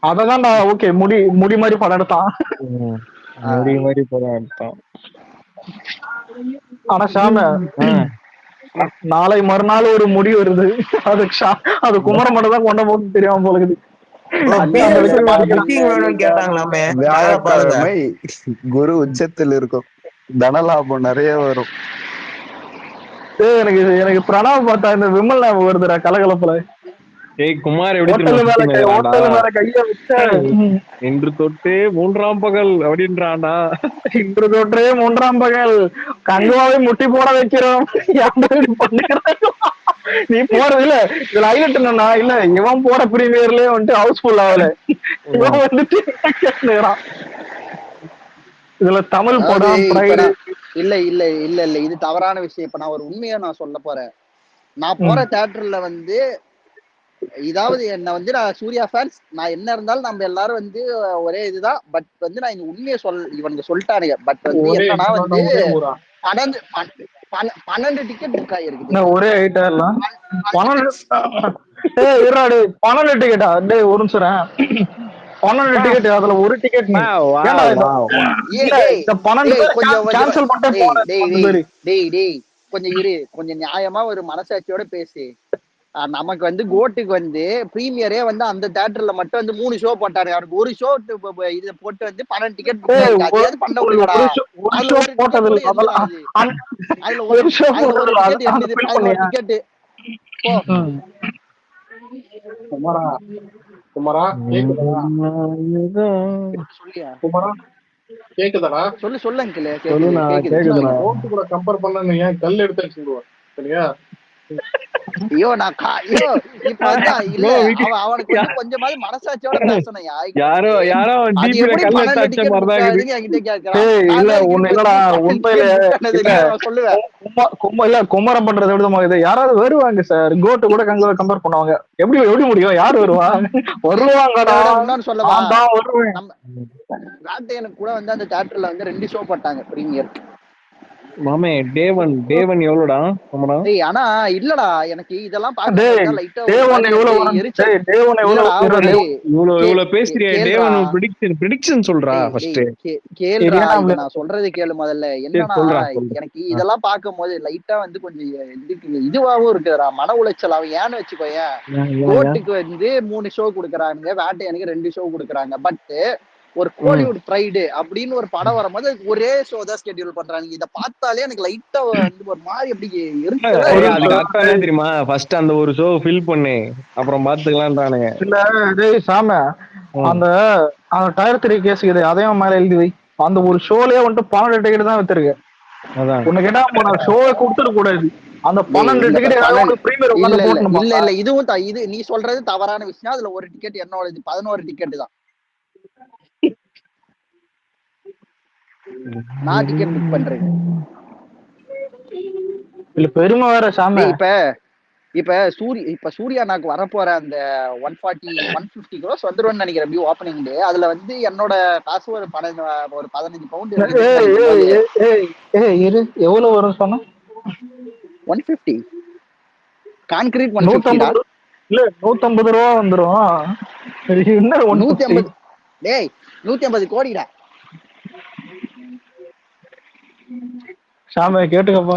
அததான் ஓகே முடி மாதிரி படம் எடுத்தான். முடி மாதிரி படம் எடுத்தான். ஆனா ஷாம நாளை மறுநாள் ஒரு முடி வருது. அது குமரம் மட்டும் தான் கொண்ட போட்டு தெரியாம போகுது. வியாழக்கிழமை குரு உச்சத்தில் இருக்கும். தனலாபம் நிறைய வரும். எனக்கு பிரணவ் பார்த்தா இந்த விமல் ஞாபகம் வருதுடா கலகலப்புல. குமார் இன்று தொட்டு 3ஆம் பகல் அப்படின்றான்டா. இன்று தொட்டே 3ஆம் பகல் கங்குவாவை முட்டி போட வைக்கிறோம். நீ போறது இல்ல இதுல ஹைலைட் என்னன்னா இல்ல இவன் போற பிரீமியர்லயே வந்துட்டு ஹவுஸ்ஃபுல் ஆகல. இவன் வந்துட்டு இதுல தமிழ் படம் இல்ல இல்ல இல்ல இல்ல இது தவறான விஷயம். இப்ப நான் ஒரு உண்மையா நான் சொல்ல போறேன். நான் போற தியேட்டர்ல வந்து இதாவது என்ன வந்து நான் சூர்யா ஃபேன்ஸ் நான் என்ன இருந்தாலும் நம்ம எல்லாரும் வந்து ஒரே இதுதான். பட் வந்து நான் இந்த உண்மையை இவனுக்கு சொல்லிட்டானுங்க. பட் வந்து என்னன்னா வந்து 12 டிக்கெட் புக் ஆகிருக்கு. ஒரே ஐட்டா எல்லாம் 12 டிக்கெட்டா? ஒரு நிமிஷம் 12 டிக்கெட் அதுல ஒரு டிக்கெட் கொஞ்சம் இரு, கொஞ்சம் நியாயமா ஒரு மனசாட்சியோட பேசு. நமக்கு வந்து கோட்டுக்கு வந்து பிரீமியரே வந்து அந்த தியேட்டர்ல மட்டும் வந்து 3 ஷோ போட்டாரு. அவருக்கு ஒரு ஷோ இது போட்டு வந்து 12 டிக்கெட் பண்ண முடியலடா. குமாரா குமாரா கேக்குதாடா? சொல்லுங்க கூட கம்பேர் பண்ண ஏன் கல் எடுத்து சொல்லுவேன் சரியா? ஐயோ நான் ஐயோ இப்ப வந்து இல்ல அவனுக்கு வந்து கொஞ்சமாவது மனசாட்சியோட பேசணும். யாரோ அது டிபில எப்படி கல்ல 12 தச்ச டிக்கெட் புக் மாதிரிதான் ஆகுதுன்னு என்கிட்ட கேக்குறான். இல்ல ஒண்ணு இல்லடா உண்மையில சொல்லுவேன் கும்பரம் பண்றதை விட இது யாராவது வருவாங்க சார். கோட்டு கூட கம்பேர் பண்ணுவாங்க. எப்படி முடியும்? யாரு வருவா? வருவாங்கடா. இன்னொன்னு சொல்லவா, வருவேன். வேட்டையனுக்கு கூட வந்து அந்த தியேட்டர்ல வந்து 2 ஷோ போட்டாங்க பிரீமியர். மாமே டேவன் எவ்வளோடா? ஆனா இல்லடா எனக்கு இதெல்லாம் இவ்வளவு பேசுறியா? ப்ரெடிக்ஷன் சொல்றா ஃபர்ஸ்ட். கேளுடா, நான் சொல்றது கேளு முதல்ல. என்னன்னா எனக்கு இதெல்லாம் பார்க்கும்போது லைட்டா வந்து கொஞ்சம் இதுவாவும் இருக்குதுடா, மன உளைச்சலாவும். ஏன்னு வச்சுக்கோயேன், கோட்டுக்கு வந்து 3 ஷோ கொடுக்குறாங்க, வேட்டையனுக்கு 2 ஷோ கொடுக்குறாங்க. பட் ஒரு கோலிவுட் ப்ரைடு அப்படின்னு ஒரு படம் வரும்போது ஒரே ஷோ தான் ஸ்கெட்யூல் பண்றாங்க. இத பார்த்தாலே எனக்கு லைட்டா வந்து ஒரு மாதிரி அப்படி இருக்கு. தெரியுமா, ஃபர்ஸ்ட் அந்த ஒரு ஷோ ஃபில் பண்ணு, அப்புறம் பாத்துக்கலாம்ன்றானுங்க. இல்ல டேய் சாம, அந்த டயர் 3 கேஸ் இது அதையும் மேல எழுதி வை. அந்த ஒரு ஷோலயே வந்துட்டு 12 டிக்கெட் தான் வித்துருக்கு. உன்னை கேட்டா ஷோவை கொடுத்துட கூடாது. அந்த 12 டிக்கெட் இல்ல இதுவும் இது நீ சொல்றது தவறான விஷயம். அதுல ஒரு டிக்கெட் என்னோட 11 டிக்கெட் தான் நான் டிக்கெட் புக் பண்றேன். இல்ல பெருமை வேற சாமி. இப்ப சூர்யா நாக்கு வரப்போற அந்த 150 crores வந்துருன்னு நினைக்கிறேன் வியூ ஓப்பனிங் டே. அதுல வந்து என்னோட காசு ஒரு 15 பவுண்ட் எவ்வளவு வரும் சொன்னா? 150 கான்கிரீட் 150 இல்ல 150 ரூபா வந்துரும். 150 டேய் 150 கோடிடா சாமி. கேட்டுக்கப்பா,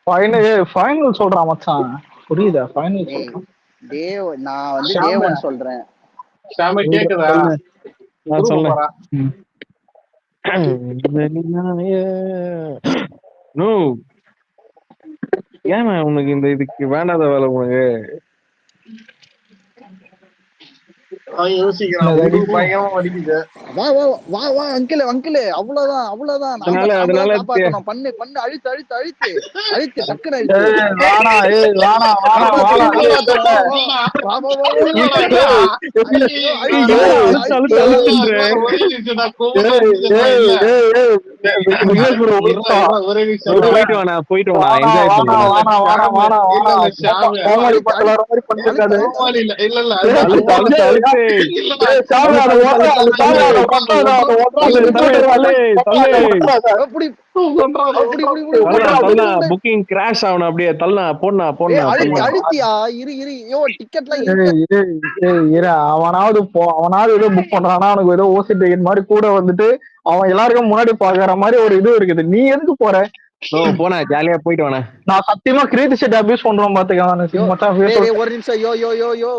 ஃபைனல் சொல்றான் மச்சான், புரியுதா? ஃபைனல் சொல்றான். நான் வந்து தேவன் சொல்றேன். சாமி கேக்குதா? நான் சொல்றேன். நோ ஏன் உனக்கு இந்த இதுக்கு வேண்டாத வேலை உனக்கு? பயங்கரமா வலிக்குது. வா வா வா வா அங்கிள் அவ்வளவுதான். பண்ணு அழுத்து டக்குனு போயிட்டு புக்கிங் கிராஷ் ஆகணும். அப்படியே தள்ளா போனா அழுத்தியா அவனாவது ஏதோ புக் பண்றானா, அவனுக்கு ஏதோ ஓசி டிக்கெட் மாதிரி கூட வந்துட்டு அவன் எல்லாருக்கும் முன்னாடி பாக்குற மாதிரி ஒரு இது இருக்குது. நீ எதுக்கு போற? போனா ஜாலியா போயிட்டு வானே. நான் சத்தியமா கிரியேட் செட் அபியூஸ் பண்றோம் பாத்துக்க. ஒரு நிமிஷம் யோ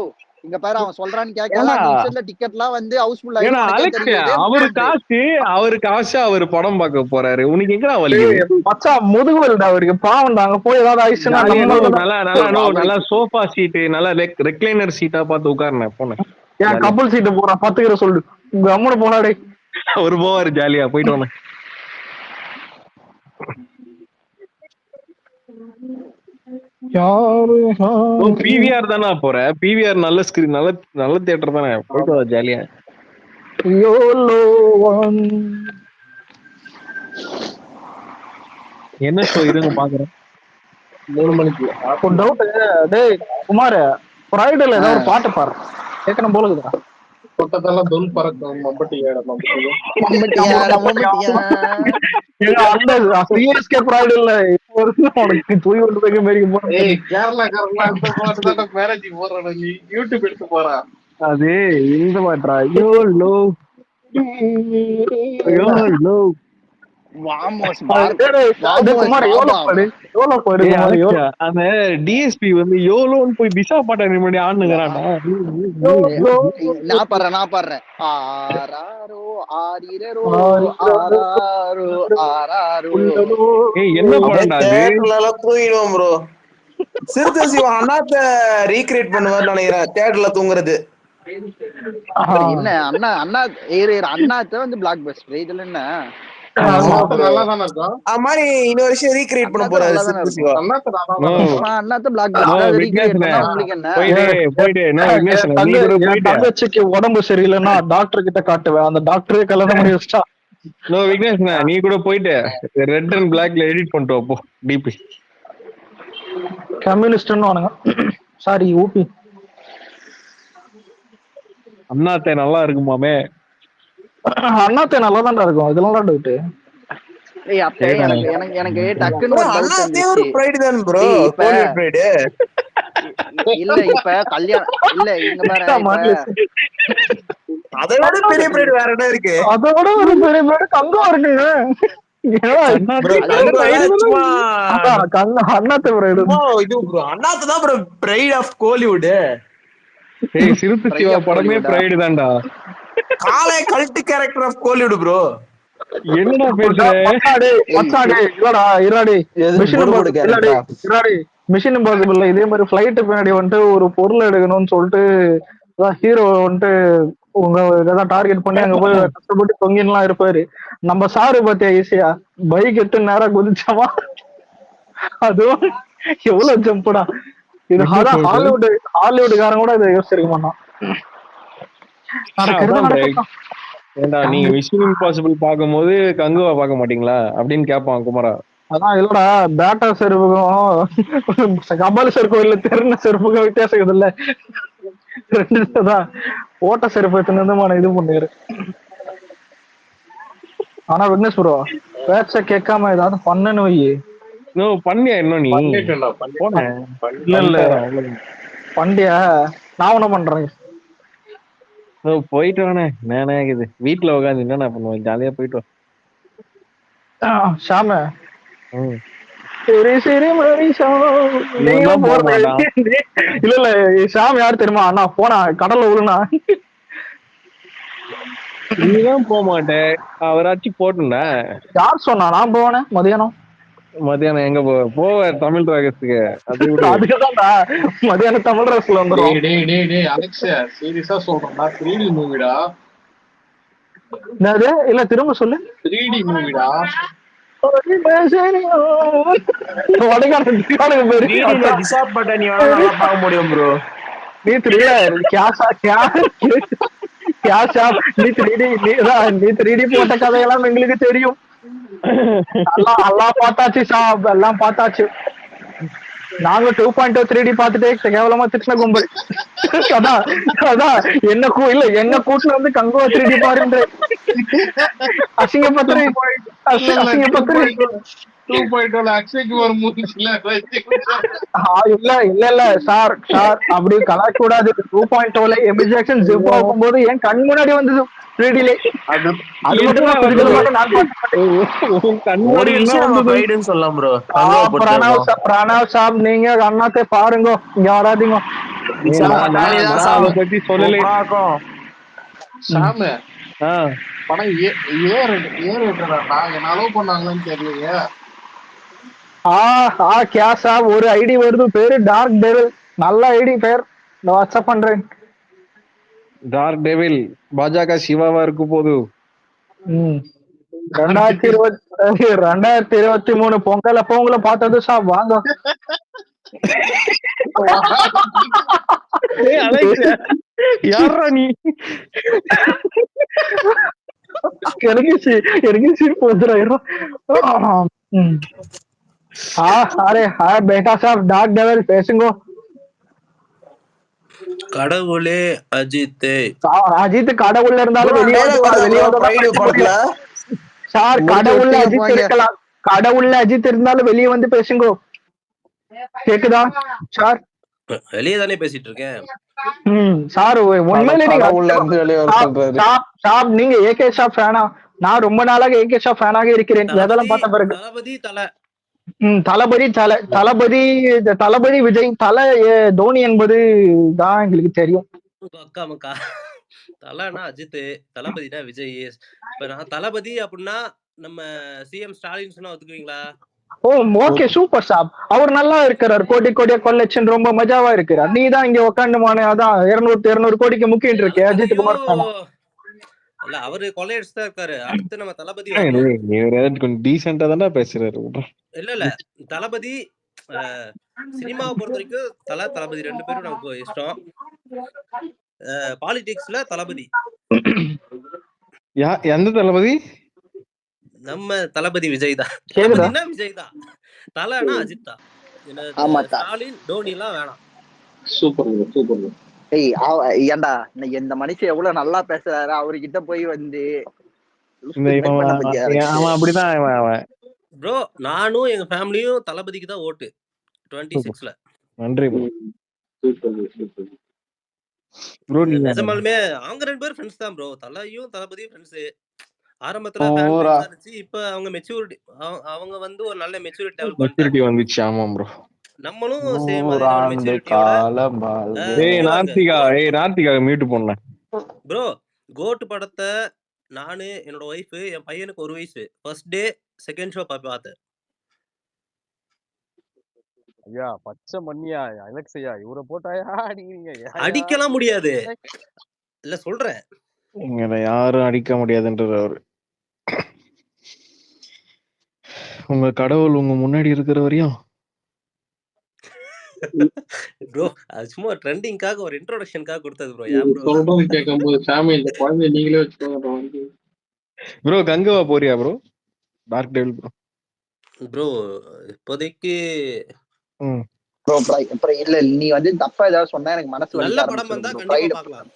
இங்க பாரு, அவன் சொல்றான்னு கேட்கல. டிக்கெட்லாம் வந்து ஹவுஸ்ஃபுல் அவரு காசு அவர் படம் பார்க்க போறாரு. உனக்கு எங்கடா வலி? மச்சான் முதுகுவல்டா அவருக்கு, பாவம்டா. அங்க போய் ஏதாவது ஆயிடுச்சுன்னா நல்லா சோஃபா சீட்டு, நல்லா ரெக்லைனர் சீட்டா பார்த்து உட்கார்னேன். போனேன் ஏன் கப்பல் சீட்டு போறான் பாத்துக்கிற சொல்லு. உங்க அம்மனை போனாடே அவரு போவாரு. ஜாலியா போயிட்டு வானே. பிவிஆர் தானே போற? பிவிஆர் நல்ல ஸ்கிரீன், நல்ல தியேட்டர் தானே. போயிட்டு வா ஜாலியா. என்ன ஷோ இருங்க பாக்குறேன். 3 மணிக்கு ஒரு டவுட். டேய் குமார், ஃப்ரைடேல ஏதாவது ஒரு பாட்டு பாரு, கேட்கணும் போல இருக்குடா. தொட்டதெல்லாம் தொல் பறக்கும் மம்பட்டியாட சிஎஸ்கே ப்ரைட் இல்ல, உனக்கு தூய் கொண்டு போய் மாரி போற. கேரளாக்காரங்களா அந்த பாட்டு தான மேரேஜ் போறானே, நீ யூடியூப் எடுத்து போறா. அது இந்த பாட்டா? யோ லோ அந்த டிஎஸ்பி வந்து யோலோன்னு போய் திஷா பாட்டை முன்னாடி ஆடுனுங்கிறான்டா. நான் பாடுறேன். என்ன பாடா தூங்கிடுவோம் ப்ரோ. சிறுத்தை சிவா அண்ணாத்த ரீக்ரியேட் பண்ணுவார் நினைக்கிறேன் தியேட்டர்ல தூங்குறது. என்ன அண்ணாத்த வந்து பிளாக் பஸ்டர். இதுல என்ன நல்லா தானே இருக்கும். அது மாதிரி இன்னொரு விஷயம் ரீக்ரியேட் பண்ண போறாரு சித்து சிவா. அண்ணாத்த பிளாக் பஸ்டர் ரீக்ரியேட் பண்ணா உங்களுக்கு என்ன? தங்கச்சிக்கு உடம்பு சரியில்லைன்னா டாக்டர் கிட்ட காட்டுவேன், அந்த டாக்டரே கல்யாணம் பண்ணி வச்சா. நோ விக்னேஷ்ண்ணா, நீ கூட போயிட்டு ரெட் அண்ட் பிளாக்ல எடிட் பண்ணிட்டு அப்போ டிபி. கம்யூனிஸ்ட்னு வானுங்க. சாரி ஊபி. அண்ணாத்தே நல்லா இருக்குமாமே. அண்ணாத்தே நல்லா தான்டா இருக்கும், இதெல்லாம் டவுட். ஏய் அப்ப எனக்கு டக்குன்னு ஒரு டவுட் வந்துச்சு. இல்ல இப்ப கல்யாணம் இல்ல இங்க பாரு, அதோட பெரிய பிரைட் வேற என்ன இருக்கு? அதோட ஒரு பெரிய பிரைட் கங்கா இருக்குங்க. அண்ணாத்த பிரைட் இது ப்ரோ, அண்ணாத்த தான் ப்ரோ பிரைட் ஆஃப் கோலிவுட். ஏய் சிறுத்தை சிவா படமே பிரைட் தான்டா. காலே cult character of Kollywood bro. என்னடா பேசுற? இல்லடா இராடி மிஷன் இம்பாசிபிள்ல இதே மாதிரி பிளைட் பின்னாடி வந்துட்டு ஒரு பொருள் எடுக்கணும்னு சொல்லிட்டு ஹீரோ வந்துட்டு உங்க ஏதாவது டார்கெட் பண்ணி அங்க போய் கஷ்டப்பட்டு தொங்கின்லாம் இருப்பாரு. நம்ம சாரு பாத்தியா ஈஸியா பைக் எட்டு நேரம் குதிச்சவா, அதுவும் எவ்வளவு ஜம்புடா. இது ஹாலிவுட்காரன் கூட இதை யோசிச்சிருக்க மாட்டான். ஏண்டா நீங்க மிஷன் இம்பாசிபிள் பாக்கும்போது கங்குவா பாக்க மாட்டீங்களா அப்படின்னு கேட்பான் குமாரா. அதான் இல்லடா, பேட்டா செருப்புக்கும் கபாலீஸ்வர் கோயில்ல தெருன செருப்புக்கும் வித்தியாசம் இல்ல. ரெண்டுதான் ஓட்ட செருப்பு எத்தனை இது பண்ணுவாரு. ஆனா விக்னேஷ் ப்ரோ பேச்ச கேட்காம ஏதாவது பண்ணனு வை. பண்ணியா இன்னும் நீ இல்ல பண்டியா நான் என்ன பண்றேன் போயிட்டு வானே. நானே இது வீட்டுல உட்காந்து என்ன பண்ணுவேன், ஜாலியா போயிட்டு வா. ஷாம இல்ல இல்ல ஷாம் யாரு தெரியுமா? அண்ணா போனா கடல்ல விழுனா. நீதான் போக மாட்டேன், அவராச்சும் போட்டுண்டா. யார் சொன்னா? நான் போனேன் மதியானம் எங்க போவ தமிழ் ராகத்துக்கு. அதுக்குதான்டா மதியானம் தமிழ் ராகத்துல வந்துடும். சீரியஸா சொல்றேன்டா, 3D மூவிடா. இல்ல திரும்ப சொல்லு. 3D மூவிடா. நீ 3D போட்ட கதையெல்லாம் எங்களுக்கு தெரியும். எல்லாம் பார்த்தாச்சு சாப், எல்லாம் பார்த்தாச்சு. நாங்க 2.2 3D பார்த்துட்டு கேவலமா திட்டின கும்பல். அதான் என்ன கூட்டுல வந்து கங்குவா 3D பாருன்ற அசிங்கப்பத்திரி. இல்ல சார் அப்படி கலாக்கூடாது. 2.0ல எமி ஜாக்சன் ஜிப் ஆகும்போது என் கண் முன்னாடி வந்தது 3Dலே. அது மட்டும் சொல்லலாம் ப்ரோ. பிரணவ் சாப் நீங்க அண்ணாத்தே பாருங்க, இங்க வராதீங்க. பத்தி சொல்லல படம் என்ன பண்ணாங்கன்னு தெரியலையே. ஒரு ஐடி வருது, பேரு டார்க் டெவில். நல்ல ஐடி பேர், வாட்ஸ்அப் பண்றேன். டார்க் டெவில் பாஜக சிவாவா இருக்கு போது. 2023 பொங்கல பார்த்தது சாப் வாங்க. யாரா நீ? எனக்கு சிரிப்பு வந்துடும். அரே பேட்டா சாப் டார்க் டெவில் பேசுங்க. கடவுளே அஜித் கடவுள்ல இருந்தாலும் வெளியே சார், கடவுள்ல அஜித் இருக்கலாம், கடவுள்ல அஜித் இருந்தாலும் வெளியே வந்து பேசுங்க. கேக்குதா சார்? வெளியே தானே பேசிட்டு இருக்கேன் சார். உண்மையிலே நீங்க ஏகே ஷாப் ஃபேனா? நான் ரொம்ப நாளாக ஏகே ஷாப் ஃபேனாக இருக்கிறேன். அதெல்லாம் பார்த்த பிறகு தளபதி விஜய் தோனி என்பது தான் எங்களுக்கு தெரியும். தலனா அஜித், தளபதினா விஜய். இப்ப நான் தளபதி அப்படின்னா நம்ம சிஎம் ஸ்டாலின் சொன்னா ஒத்துக்குவீங்களா? ஓகே சூப்பர் சாப், அவர் நல்லா இருக்கிறார். கோடியா கொள்ளச்சன் ரொம்ப மஜாவா இருக்கிறார். நீ தான் இங்க உட்காந்துமான அதான் 200 கோடிக்கு முக்கிட்டு இருக்கு அஜித் குமார். இல்ல அவரு கொள்ளையடிச்சு தான் இருக்காரு. அடுத்து நம்ம தளபதி வரணும். கொஞ்சம் டீசெண்டா தானே பேசுறாரு. இல்ல தளபதி சினிமாவை பொறுத்த வரைக்கும் தளபதி 2 பேரும் நமக்கு இஷ்டம். பாலிடிக்ஸ்ல தளபதி எந்த தளபதி? நம்ம தளபதி விஜய் தான். தளபதினா விஜய் தான், தலனா அஜித் தான். ஸ்டாலின் டோனி எல்லாம் வேணாம். Super super. ஏண்டா இந்த மனுஷன் எவ்வளவு நல்லா பேசுறாரு, அவர்கிட்ட போய் வந்து அப்படிதான் ப்ரோ. நானும் எங்க ஃபேமிலியும் தளபதிக்கு தான் ஓட்டு 26ல. நன்றி ப்ரோ. நிஜமாலுமே அவங்க 2 பேரும் ஃப்ரெண்ட்ஸ் தான் ப்ரோ. தலையும் தளபதியும் ஃப்ரெண்ட்ஸ். ஆரம்பத்துல இருந்துச்சு, இப்ப அவங்க மெச்சூரிட்டி, அவங்க வந்து ஒரு நல்ல மெச்சூரிட்டி வந்துச்சு. ஆமா ப்ரோ. நம்மளும் சேம் மெச்சூரிட்டியோட. நார்த்திகா மியூட் பண்ணேன் ப்ரோ. கோட் படத்தை நானு, என்னோட ஒய்ஃப், என் பையனுக்கு 1 வயசு ஃபர்ஸ்ட் டே செகண்ட் ஷோ பார்த்தேன். ஐயா பச்சை மண்ணியா அலெக்ஸ் ஐயா, இவரை போட்டாயா அடிக்கிறீங்க? அடிக்கலாம் முடியாது இல்ல சொல்றேன், யாரும் அடிக்க முடியாதுன்றது அவரு. உங்க கடவுள் உங்க முன்னாடி இருக்கிற வரையும் ப்ரோ. அது சும்மா ட்ரெண்டிங்காக ஒரு இன்ட்ரோடக்ஷனுக்காக கொடுத்தது ப்ரோ. ஏன் ப்ரோ சொல்றது கேட்கும்போது சாமி இந்த குழந்தை நீங்களே வச்சுக்கோங்க ப்ரோ. கங்கவா போறியா bro? Dark devil bro. Bro இப்போதைக்கு ப்ரோ இல்ல, நீ வந்து தப்பா ஏதாவது சொன்னா எனக்கு மனசுல நல்ல படம் வந்தா கண்டிப்பா பார்க்கலாம்.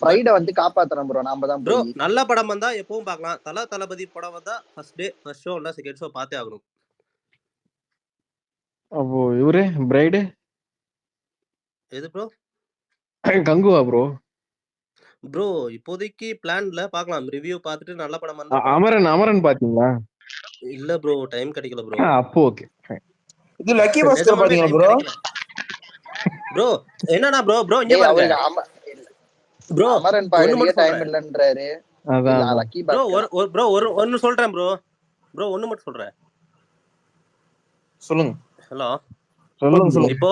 பிரைட வந்து காப்பாத்துறோம் ப்ரோ. நாம தான் ப்ரோ நல்ல படம் வந்தா எப்பவும் பார்க்கலாம். தளபதி படம் வந்தா ஃபர்ஸ்ட் டே ஃபர்ஸ்ட் ஷோ இல்ல செகண்ட் ஷோ பார்த்தே ஆகணும். அப்போ இவரே பிரைடு எது ப்ரோ? கங்குவா ப்ரோ. ப்ரோ இப்போதைக்கு பிளான்ல பார்க்கலாம். ரிவ்யூ பார்த்துட்டு நல்ல படம் வந்தா. அமரன் பாத்தீங்களா? இல்ல ப்ரோ, டைம் கிடைக்கல ப்ரோ. அப்போ ஓகே. இது லக்கி பாஸ்கர் பாத்தீங்களா ப்ரோ? ப்ரோ என்னடா ப்ரோ இங்க பாருங்க ப்ரோ. அமரன் பாக்க டைம் இல்லன்றாரு. அதான் லக்கி பாஸ்கர் ப்ரோ ஒன்னு சொல்றேன் ப்ரோ. ஒன்னு மட்டும் சொல்றேன். சொல்லுங்க. ஹலோ சொல்லுங்க. இப்போ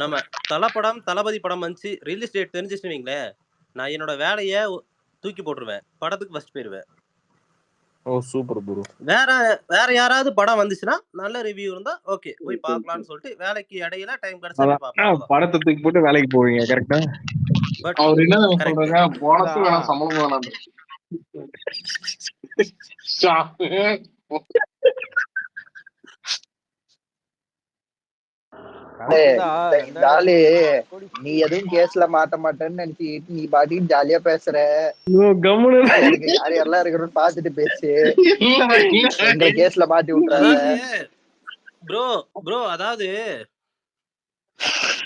நம்ம தளபதி படம் வந்து ரிலீஸ் டேட் தெரிஞ்சிச்சுன்னு வைங்களேன், நான் என்னோட வேலையை தூக்கி போட்டுருவேன், படத்துக்கு ஃபர்ஸ்ட் போயிருவேன். ஓ சூப்பர் ப்ரோ. வேற யாராவது படம் வந்துச்சுன்னா நல்ல ரிவ்யூ இருந்தா ஓகே போய் பார்க்கலாம்னு சொல்லிட்டு வேலைக்கு இடையில டைம் கிடைச்சா பாப்பேன். படத்தை தூக்கி போட்டு வேலைக்கு போவீங்க கரெக்ட்டா? பட் அவர் என்ன சொல்றாங்க, போனஸ் வேணாம் சம்பளம் வேணாம். நீ எதுவும் கேஸ்ல மாட்ட மாட்டேன்னு நினைச்சிட்டு நீ பாட்டின்னு ஜாலியா பேசுற. யார் யாரெல்லாம் இருக்கிறோம் பாத்துட்டு பேசு. கேஸ்ல மாட்டி விட்டுறாங்க ப்ரோ. அதாவது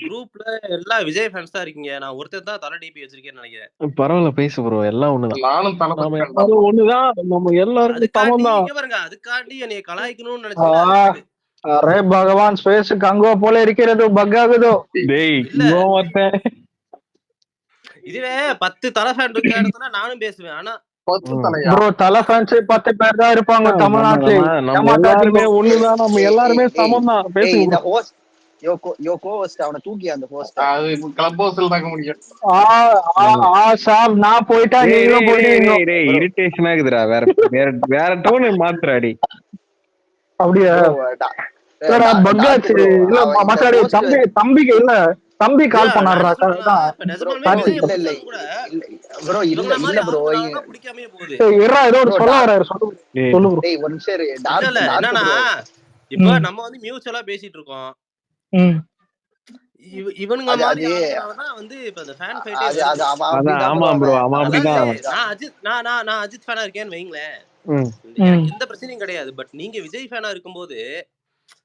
குரூப்ல எல்லா விஜய் ஃபேன்ஸ் தான் இருக்கீங்க. நான் ஒருத்தர் தான் தலை டிபி வச்சிருக்கேன்னு நினைக்கிறேன். பரவாயில்ல பேசு ப்ரோ. எல்லாம் ஒண்ணுதான். நானும் ஒண்ணுதான். நம்ம எல்லாரும் சமம் தான். பாருங்க, அதுக்காண்டி என்னைய கலாய்க்கணும்னு நினைச்சேன். அரே பகவான் ஸ்பேஸ் கங்கோ போல இருக்கிறது பக் ஆகுதோ. டேய் இதுவே 10 தலை ஃபேன் இருக்க இடத்துல நானும் பேசுவேன். ஆனா ப்ரோ தலை ஃபேன்ஸ் 10 பேர் தான் இருப்பாங்க தமிழ்நாட்டுல. நம்ம எல்லாருமே ஒண்ணுதான். நம்ம எல்லாருமே சமம் தான். பேசுங்க. அவனை தூக்கி அந்த ஹோஸ்ட் கிளப் ஹவுஸ்ல தாக்க முடியும். நான் போயிட்டா நீங்களும் போயிட்டீங்க. இரிட்டேஷனா இருக்குதுடா. வேற டோன் மாத்துறாடி. அப்படியா? தம்பி கால் பண்ணாடுறா. ஏதோ ஒரு சொல்ல வர்றாரு. என்னன்னா இப்ப நம்ம வந்து மியூச்சுவலா பேசிட்டு இருக்கோம். இவனுங்க மாதிரி வந்து இப்ப அந்த ஃபேன் ஃபைட். ஆமா ப்ரோ. ஆமா அப்படிதான். நான் அஜித் ஃபேனா இருக்கேன்னு வைங்களேன், எந்த பிரச்சனையும் கிடையாது. பட் நீங்க விஜய் ஃபேனா இருக்கும்போது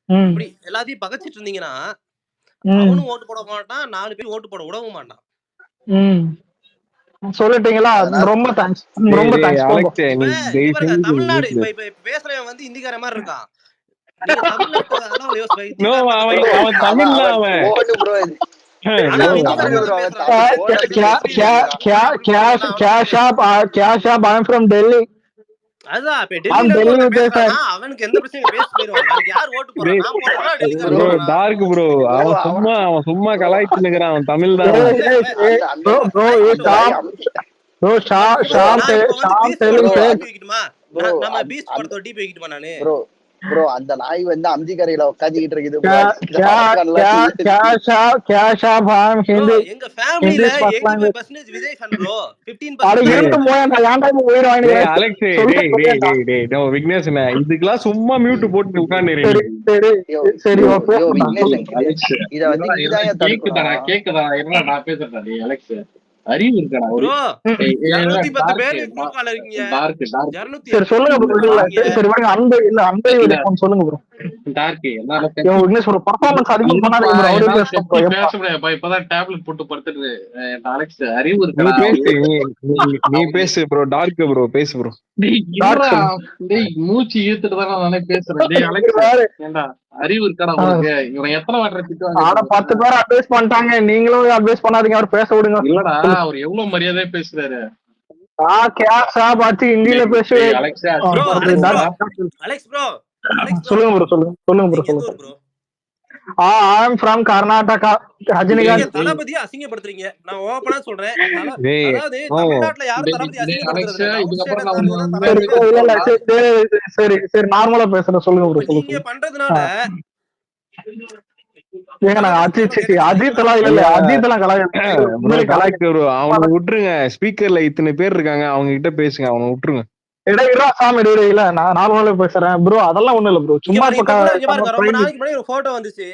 இப்படி எல்லாத்தையும் பகச்சிட்டு இருந்தீங்கன்னா அவனும் ஓட்டு போட மாட்டான், 4 பேர் ஓட்டு போட விடவும் மாட்டான். சொல்லிட்டீங்களா? ரொம்ப தேங்க்ஸ். ரொம்ப தேங்க்ஸ். தமிழ்நாடு இப்ப பேசுறவன் வந்து இந்திக்கார மாதிரி இருக்கான். அவனுக்கு எந்த பிரச்சனையும் பேச போயிடுவான். யார் ஓட்டு போறான்? Dark bro. அவன் சும்மா கலாய்ச்சினுக்கிறான். அவன் தமிழ் தான். ப்ரோ ஷாம் டெலிங் ஃபேக் நம்ம பீஸ்ட் படத்தோட டிபி வைக்கட்டுமா நானு ப்ரோ அந்த நாய் வந்து அம்ஜிகரையில உட்காந்துக்கிட்டு இருக்குது எங்க ஃபேமிலில 85% விஜய் ஃபேன் ப்ரோ 15% விக்னேஷ் இதுக்கெல்லாம் சும்மா மியூட் போட்டு உட்கார்ந்து இத வந்து கேக்குதா என்ன நான் பேசுறேன் அலெக்ஸ் அறிவு இருக்கடா ப்ரோ 210 பேர் குரூப் கால்ல இருக்கீங்க சரி சொல்லுங்க ப்ரோ சரி வாங்க அந்த இல்ல அந்த சொல்லுங்க ப்ரோ டார்க் என்னால விக்னேஷ் ப்ரோ பெர்ஃபார்மன்ஸ் அதிகம் பண்ணாதீங்க ப்ரோ அவரே பேச முடியாது இப்பதான் டேப்லெட் போட்டு படுத்துட்டு அலெக்ஸ் அறிவு இருக்கடா நீ பேசு ப்ரோ டார்க் ப்ரோ பேசு ப்ரோ டேய் மூச்சு இழுத்துட்டு தான் நானே பேசுறேன் டேய் அலெக்ஸ் ஏண்டா அறிவு இருக்கடா உங்களுக்கு இவன் எத்தனை வாட்டர் திட்டுவாங்க ஆனா 10 பேர் அட்வைஸ் பண்ணிட்டாங்க நீங்களும் அட்வைஸ் பண்ணாதீங்க அவர் பேச விடுங்க இல்லடா அவர் எவ்வளவு மரியாதையா பேசுறாரு இந்தியில பேசு அலெக்ஸ் ப்ரோ சொல்லுங்க bro I am from Karnataka. Rajinikanth தளபதியை அசிங்கப்படுத்துறீங்க. நான் ஓபனா சொல்றேன். அதாவது தமிழ்நாட்டுல யாரும் தளபதி சரி சரி நார்மலா பேசுறேன் சொல்லுங்க ப்ரோ. நீங்க பண்றதுனால அஜித் எல்லாம் இல்ல அஜித் எல்லாம் அவனை விட்டுருங்க. ஸ்பீக்கர்ல இத்தனை பேர் இருக்காங்க, அவங்க கிட்ட பேசுங்க, அவனை விட்டுருங்க. இல்ல நான் நார்மலா பேசுறேன் ப்ரோ, அதெல்லாம் ஒண்ணும் இல்ல ப்ரோ. சும்மா ரொம்ப நாளைக்கு முன்னாடி ஒரு போட்டோ வந்துச்சு,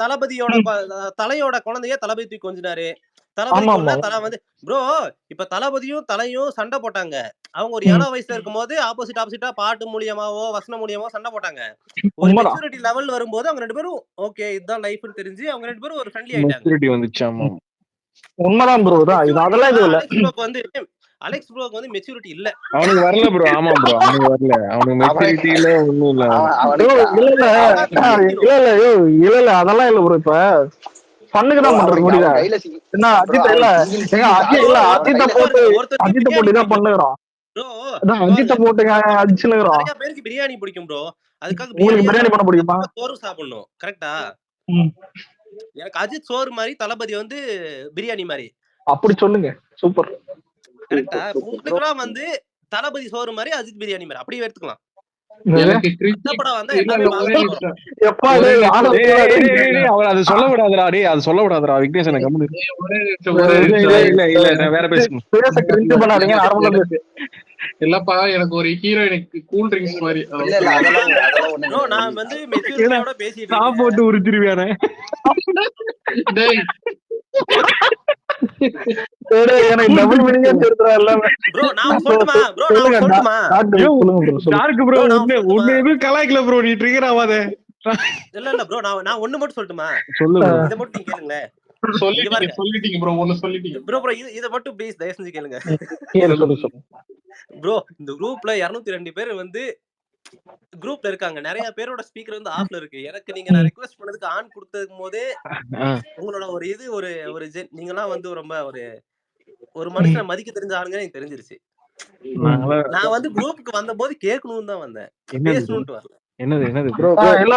தளபதியோட தலையோட குழந்தைய தளபதி தூக்கி கொஞ்சினாரு. தலை வந்து ப்ரோ இப்ப தளபதியும் தலையும் சண்டை போட்டாங்க. அவங்க ஒரு 7 வயசுல இருக்கும் போது ஆப்போசிட்டா பாட்டு மூலியமாவோ வசனம் மூலியமாவோ சண்டை போட்டாங்க. ஒரு மெச்சூரிட்டி லெவல் வரும்போது அவங்க 2 பேரும் ஓகே இதுதான் லைஃப்னு தெரிஞ்சு அவங்க 2 பேரும் ஒரு ஃப்ரெண்ட்லி ஆயிட்டாங்க. உண்மைதான் ப்ரோ. அதெல்லாம் இது இல்ல. அலெக்ஸ் ப்ரோக்கு வந்து மெச்சூரிட்டி இல்ல. அவனுக்கு வரல ப்ரோ. ஆமா ப்ரோ, அவனுக்கு வரல. அவனுக்கு மெச்சூரிட்டி இல்ல, ஒண்ணும் இல்ல. இல்ல அதெல்லாம் இல்ல ப்ரோ. இப்ப பண்ணுக்குதான் பண்றது முடியல. என்ன அஜித் இல்ல அஜித்தை போட்டு தான் பண்ணுகிறோம். அஜித்தை போட்டுங்க அடிச்சுனுக்குறோம். நிறைய பேருக்கு பிரியாணி பிடிக்கும் ப்ரோ. அதுக்காக பிரியாணி பண்ண முடியுமா? சோறு சாப்பிடணும் கரெக்டா? எனக்கு அஜித் சோறு மாதிரி, தளபதி வந்து பிரியாணி மாதிரி. அப்படி சொல்லுங்க, சூப்பர். கரெக்டா? உங்களுக்குலாம் வந்து தளபதி சோறு மாதிரி, அஜித் பிரியாணி மாதிரி அப்படியே எடுத்துக்கலாம். அது சொல்ல விடாதடா டேய், அது சொல்ல விடாதடா விக்னேஷ். எனக்கு வேற பேசுங்க. இல்லப்பா, எனக்கு ஒரு ஹீரோயினுக்கு கூல் ட்ரிங்க்ஸ் மாதிரி. நான் வந்து மெச்சூரிட்டியோட பேசிட்டு சாப்பிட்டு உரிச்சிருவியானே டேய். கலாய்க்கல ப்ரோ, நீ ட்ரிகர் ஆகாத. இல்ல ப்ரோ, நான் ஒண்ணு மட்டும் சொல்லட்டுமா? இத மட்டும் கேளுங்களேன். சொல்லிட்டீங்க ப்ரோ, ஒன்னு சொல்லிட்டீங்க ப்ரோ. இத மட்டும் ப்ளீஸ் தயவு செஞ்சு கேளுங்க ப்ரோ. இந்த குரூப்ல 202 பேர் வந்து குரூப்ல இருக்காங்க. நிறைய பேரோட ஸ்பீக்கர் வந்து ஆஃப்ல இருக்கு. எனக்கு நீங்க நான் ரிக்வெஸ்ட் பண்ணதுக்கு ஆன் கொடுத்ததும் போதே உங்களோட ஒரு இது ஒரு நீங்கலாம் வந்து ரொம்ப ஒரு மனுஷனை மதிக்க தெரிஞ்ச ஆளுங்க எனக்கு தெரிஞ்சிருச்சு. நான் வந்து குரூப்புக்கு வந்த போது கேட்கணும்னு தான் வந்தேன், பேசணும்னு வரல. என்னது ப்ரோ? இல்ல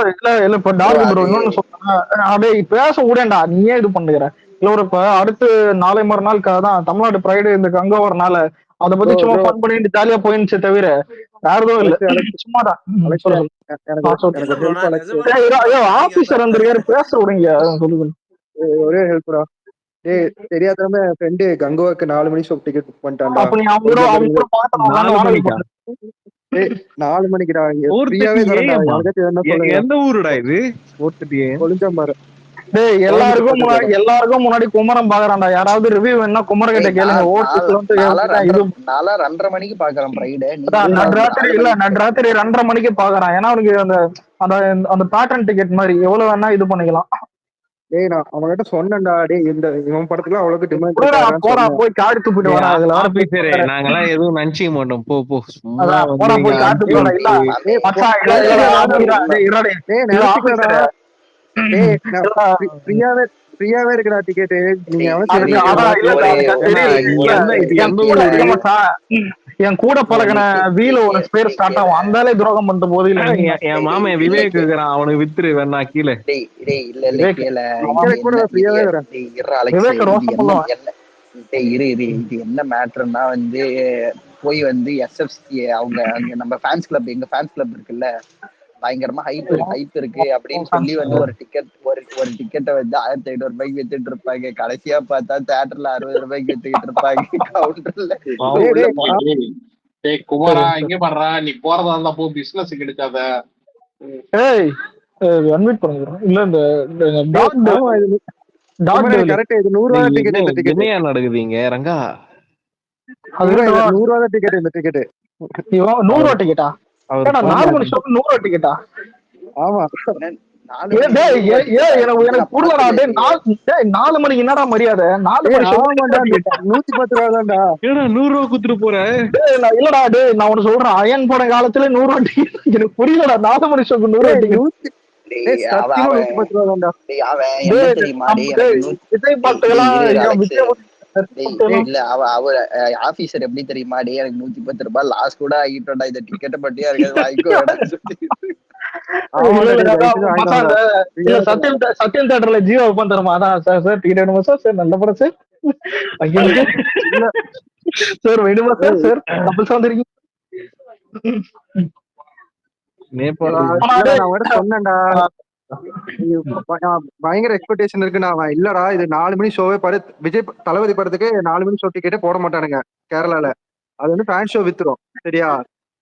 இப்ப டார்க் ப்ரோ இன்னொன்னு சொல்றேன். அப்படியே பேச விடேன்டா, நீயே இது பண்ணுகிற இல்ல. ஒரு இப்ப அடுத்து நாளை மறுநாள் தான் தமிழ்நாடு பிரைடு இந்த கங்கோவர்னால அதை பத்தி சும்மா ஃபன் பண்ணிட்டு ஜாலியா போயிருந்துச்சு தவிர யாரும் இல்ல. சும்மாதான் ஆபீசர் வந்திருக்காரு, பேச விடுங்க. சொல்லுங்க. ஒரே ஹெல்ப்ரா, டேய் தெரியாதவங்க ஃப்ரெண்ட் கங்கோவுக்கு 4 மணி ஷோ டிக்கெட் புக் பண்ணிட்டான்டா. அப்ப நீ அவங்க கூட பாத்து 4 மணிக்குடா. ஃப்ரீயாவே தரேன்டா. எந்த ஊருடா இது? கொளுஞ்சம்பாரு. டேய் எல்லாருக்கும் முன்னாடி குமரம் பாக்குறான்டா. யாராவது ரிவ்யூ வேணா குமரம் கிட்ட கேளுங்க. ஓட்டுல வந்து 2:30 மணிக்கு பாக்குறேன் ஃப்ரைடே. நடுராத்திரி 2:30 மணிக்கு பாக்குறான். ஏன்னா அவனுக்கு அந்த பேட்டர்ன் டிக்கெட் மாதிரி எவ்வளவு வேணா இது பண்ணிக்கலாம். டேய் நான் அவன்கிட்ட சொன்னேன்டா, டேய் இந்த இவன் படத்துக்கு அவ்வளவுக்கு டிமாண்ட் போடா போய் கார்டு துப்பிட்டு வரா. அதுல ஆபீசரே நாங்கலாம் எதுவும் நினைச்சிக்க மாட்டோம். போ சும்மா போடா போய் கார்டு போடா. இல்ல மச்சான் ஃப்ரீயாவே இருக்குடா டிக்கெட். நீங்க என் கூட பழகின வீல ஒரு பேர் ஸ்டார்ட் ஆகும். அந்தாலே துரோகம் பண்ற போது என் மாமன் விவேக் இருக்கிறான், அவனுக்கு வித்துரு வேணா கீழே. விவேக் ரோசம் பண்ணுவான். இரு இது என்ன மேட்டர்னா வந்து போய் வந்து எஸ்எஃப்சி அவங்க அங்க நம்ம ஃபேன்ஸ் கிளப், எங்க ஃபேன்ஸ் கிளப் இருக்குல்ல, பயங்கரமா ஹைப் இருக்கு அப்படின்னு சொல்லி வந்து ஒரு டிக்கெட்டை வந்து 1500 ரூபாய்க்கு வித்துட்டு இருப்பாங்க. கடைசியா பார்த்தா தியேட்டர்ல 60 ரூபாய்க்கு வித்துக்கிட்டு இருப்பாங்க கவுண்டர்ல. குமாரா இங்க பண்றா, நீ போறதா இருந்தா போ, பிசினஸ் கிடைக்காத. என்னையா நடக்குதுங்க ரங்கா? அது 100 ரூபா டிக்கெட். இந்த டிக்கெட் 100 ரூபா டிக்கெட்டா? 4 மணி ஷோ 100 ரூபா டிக்கெட்டா? ஆமா. 4 மணிக்கு என்னடா மரியாதை? 4 மணி ஷோ 110 ரூபா தான்டா. 100 ரூபா குடுத்துட்டு போறேன். இல்லடா டேய், நான் உனக்கு சொல்றேன், அயன் போன காலத்துல 100 ரூபா டிக்கெட் எனக்கு புரியலடா. 4 மணி ஷோக்கு 100 ரூபா டிக்கெட். ஆபீசர் எப்படி தெரியுமா, டே எனக்கு 110 ரூபாய் லாஸ் கூட ஆகிட்டோம்டா, இந்த டிக்கெட்டை பட்டியா இருக்காது வாங்கிக்கோ. சத்யம் தியேட்டர்ல ஜீவா ஓபன் தருமா? அதான் சார் டிக்கெட் வேணுமா சார்? நல்ல படம் சார். சார் வேணுமா சார்? கப்பல்ஸ் வந்துருக்கீங்க. சொன்னேன்டா, பயங்கர எக்ஸ்பெக்டேஷன் இருக்கு. நான் இல்லடா, இது 4 மணி ஷோவே பாரு, விஜய் தளபதி படத்துக்கு 4 மணி ஷோ டிக்கெட்டே போட மாட்டானுங்க கேரளால. அது வந்து ஃபேன் ஷோ வித்துரும், சரியா?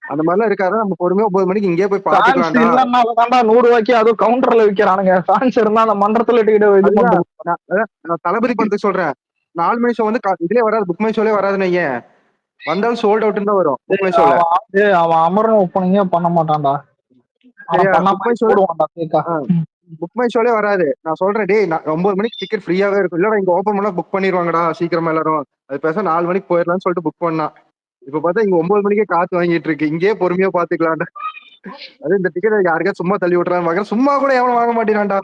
அந்த மாதிரிலாம் இருக்காது. நம்ம பொறுமையா 9 மணிக்கு இங்கே போய் பாத்துக்கலாம்டா. 100 ரூபாய்க்கு அதுவும் கவுண்டர்ல விக்கிறானுங்க. ஃபேன்ஸ் இருந்தா அந்த மன்றத்துல டிக்கெட். நான் தளபதி படத்துக்கு சொல்றேன், 4 மணி ஷோ வந்து இதுலயே வராது, புக் மை ஷோலே வராதுன்னு ஏன் வந்தாலும் சோல்ட் அவுட் தான் வரும். புக் மை ஷோல அவன் அமரன் ஓப்பனிங்கே பண்ண மாட்டான்டா. புக் மை ஷோலே வராது. நான் சொல்றேன், டேய் 9 மணிக்கு டிக்கெட் ஃப்ரீயாவே இருக்கும். இல்லடா இங்க ஓப்பன் பண்ணா புக் பண்ணிடுவாங்கடா சீக்கிரமா எல்லாரும், அது பேச 4 மணிக்கு போயிடலாம்னு சொல்லிட்டு புக் பண்ணா. இப்ப பார்த்தா இங்க 9 மணிக்கே காத்து வாங்கிட்டு இருக்கு. இங்கே பொறுமையா பாத்துக்கலாம்டா. அது இந்த டிக்கெட் யாருக்கா சும்மா தள்ளி விட்டுறாங்க, சும்மா கூட எவனும் வாங்க மாட்டேறான்டா.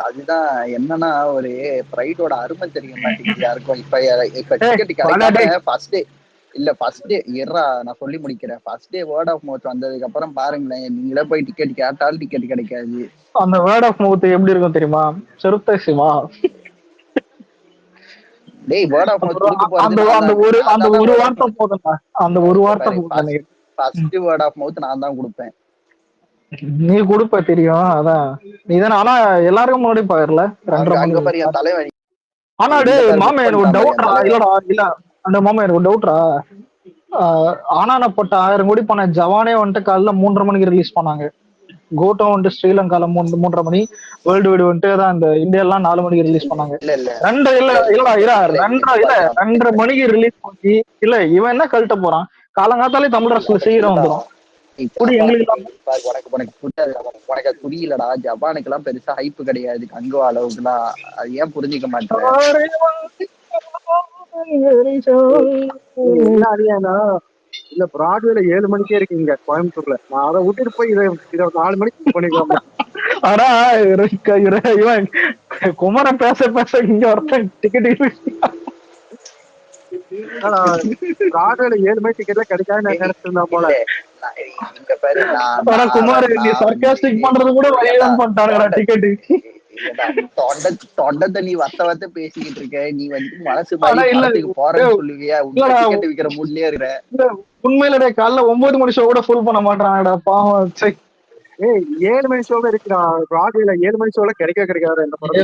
அதுதான் என்னன்னா, ஒரு பிரைடோட அருமை தெரிய மாட்டேங்குது யாருக்கும். இப்ப டிக்கெட் கிடைக்காம ஃபர்ஸ்ட் டே நான் சொல்லி முடிக்கிறேன். First day word of mouth வந்ததுக்கு அப்புறம் பாருங்களேன், நீங்களே போய் டிக்கெட் கேட்டாலும் டிக்கெட் கிடைக்காது. அந்த வேர்ட் ஆஃப் மவுத் எப்படி இருக்கும் தெரியுமா? சிறுத்தை சிவா டேய் வேர்ட் ஆஃப் மவுத் கொடுக்க போறது அந்த ஒரு வார்த்தை போதும்டா. அந்த ஒரு வார்த்தை ஃபர்ஸ்ட் வேர்ட் ஆஃப் மவுத் நான் தான் கொடுப்பேன். நீ கொடுப்ப தெரியும், அதான் நீதானே. ஆனா எல்லாருக்கும் முன்னாடி பாருல 2.5 மணி தலைவலி. ஆனா டே மாமா எனக்கு ஒரு டவுட்ரா. இல்ல அந்த மாமா எனக்கு ஒரு டவுட்ரா. ஆனா போட்ட 1000 கோடி பண்ண ஜவானே வந்துட்டு காலைல 3:30 மணிக்கு ரிலீஸ் பண்ணாங்க. கோட்டோ வந்துட்டு ஸ்ரீலங்கால 3:30 மணி, வேர்ல்டு வைடு வந்துட்டு தான் இந்த இந்தியாலாம் 4 மணிக்கு ரிலீஸ் பண்ணாங்க. 2:30 மணிக்கு ரிலீஸ் பண்ணி இல்ல இவன் என்ன கழட்ட போறான்? காலங்காத்தாலே தமிழ் அரசுல செய்யற வந்துடும். உனக்கு புரியலடா, ஜப்பானுக்கு எல்லாம் பெருசா ஹைப்பு கிடையாது கங்கோ அளவுக்கு எல்லாம். அது ஏன் புரிஞ்சுக்க மாட்டேன்? இல்ல பிராட்வேல 7 மணிக்கே இருக்கு இங்க கோயம்புத்தூர்ல. நான் அதை விட்டுட்டு போய் இதை 4 மணிக்கு பண்ணிக்கலாம். ஆனா இவன் குமரன் பேச இங்க ஒருத்தன் டிக்கெட் பிராட்வேல 7 மணி டிக்கெட் கிடைக்காது நான் நினைச்சிருந்தா போல. குமார் நீ சர்க்காஸ்டிக் பண்றது கூட வயதான் பண்ணிட்டானுங்கடா டிக்கெட். தொண்டை தண்ணி வத்த பேசிக்கிட்டு இருக்க நீ வந்து மனசு போறேன்னு சொல்லுவியா? டிக்கெட் விக்கிற மூட்லயே இருக்கிற. உண்மையிலே காலைல 9 மணி ஷோ கூட ஃபுல் பண்ண மாட்டாங்கடா பாவம். 7 மணி ஷோல இருக்குடா பிராட்வேல. 7 மணி ஷோல கிடைக்காது இந்த படம்.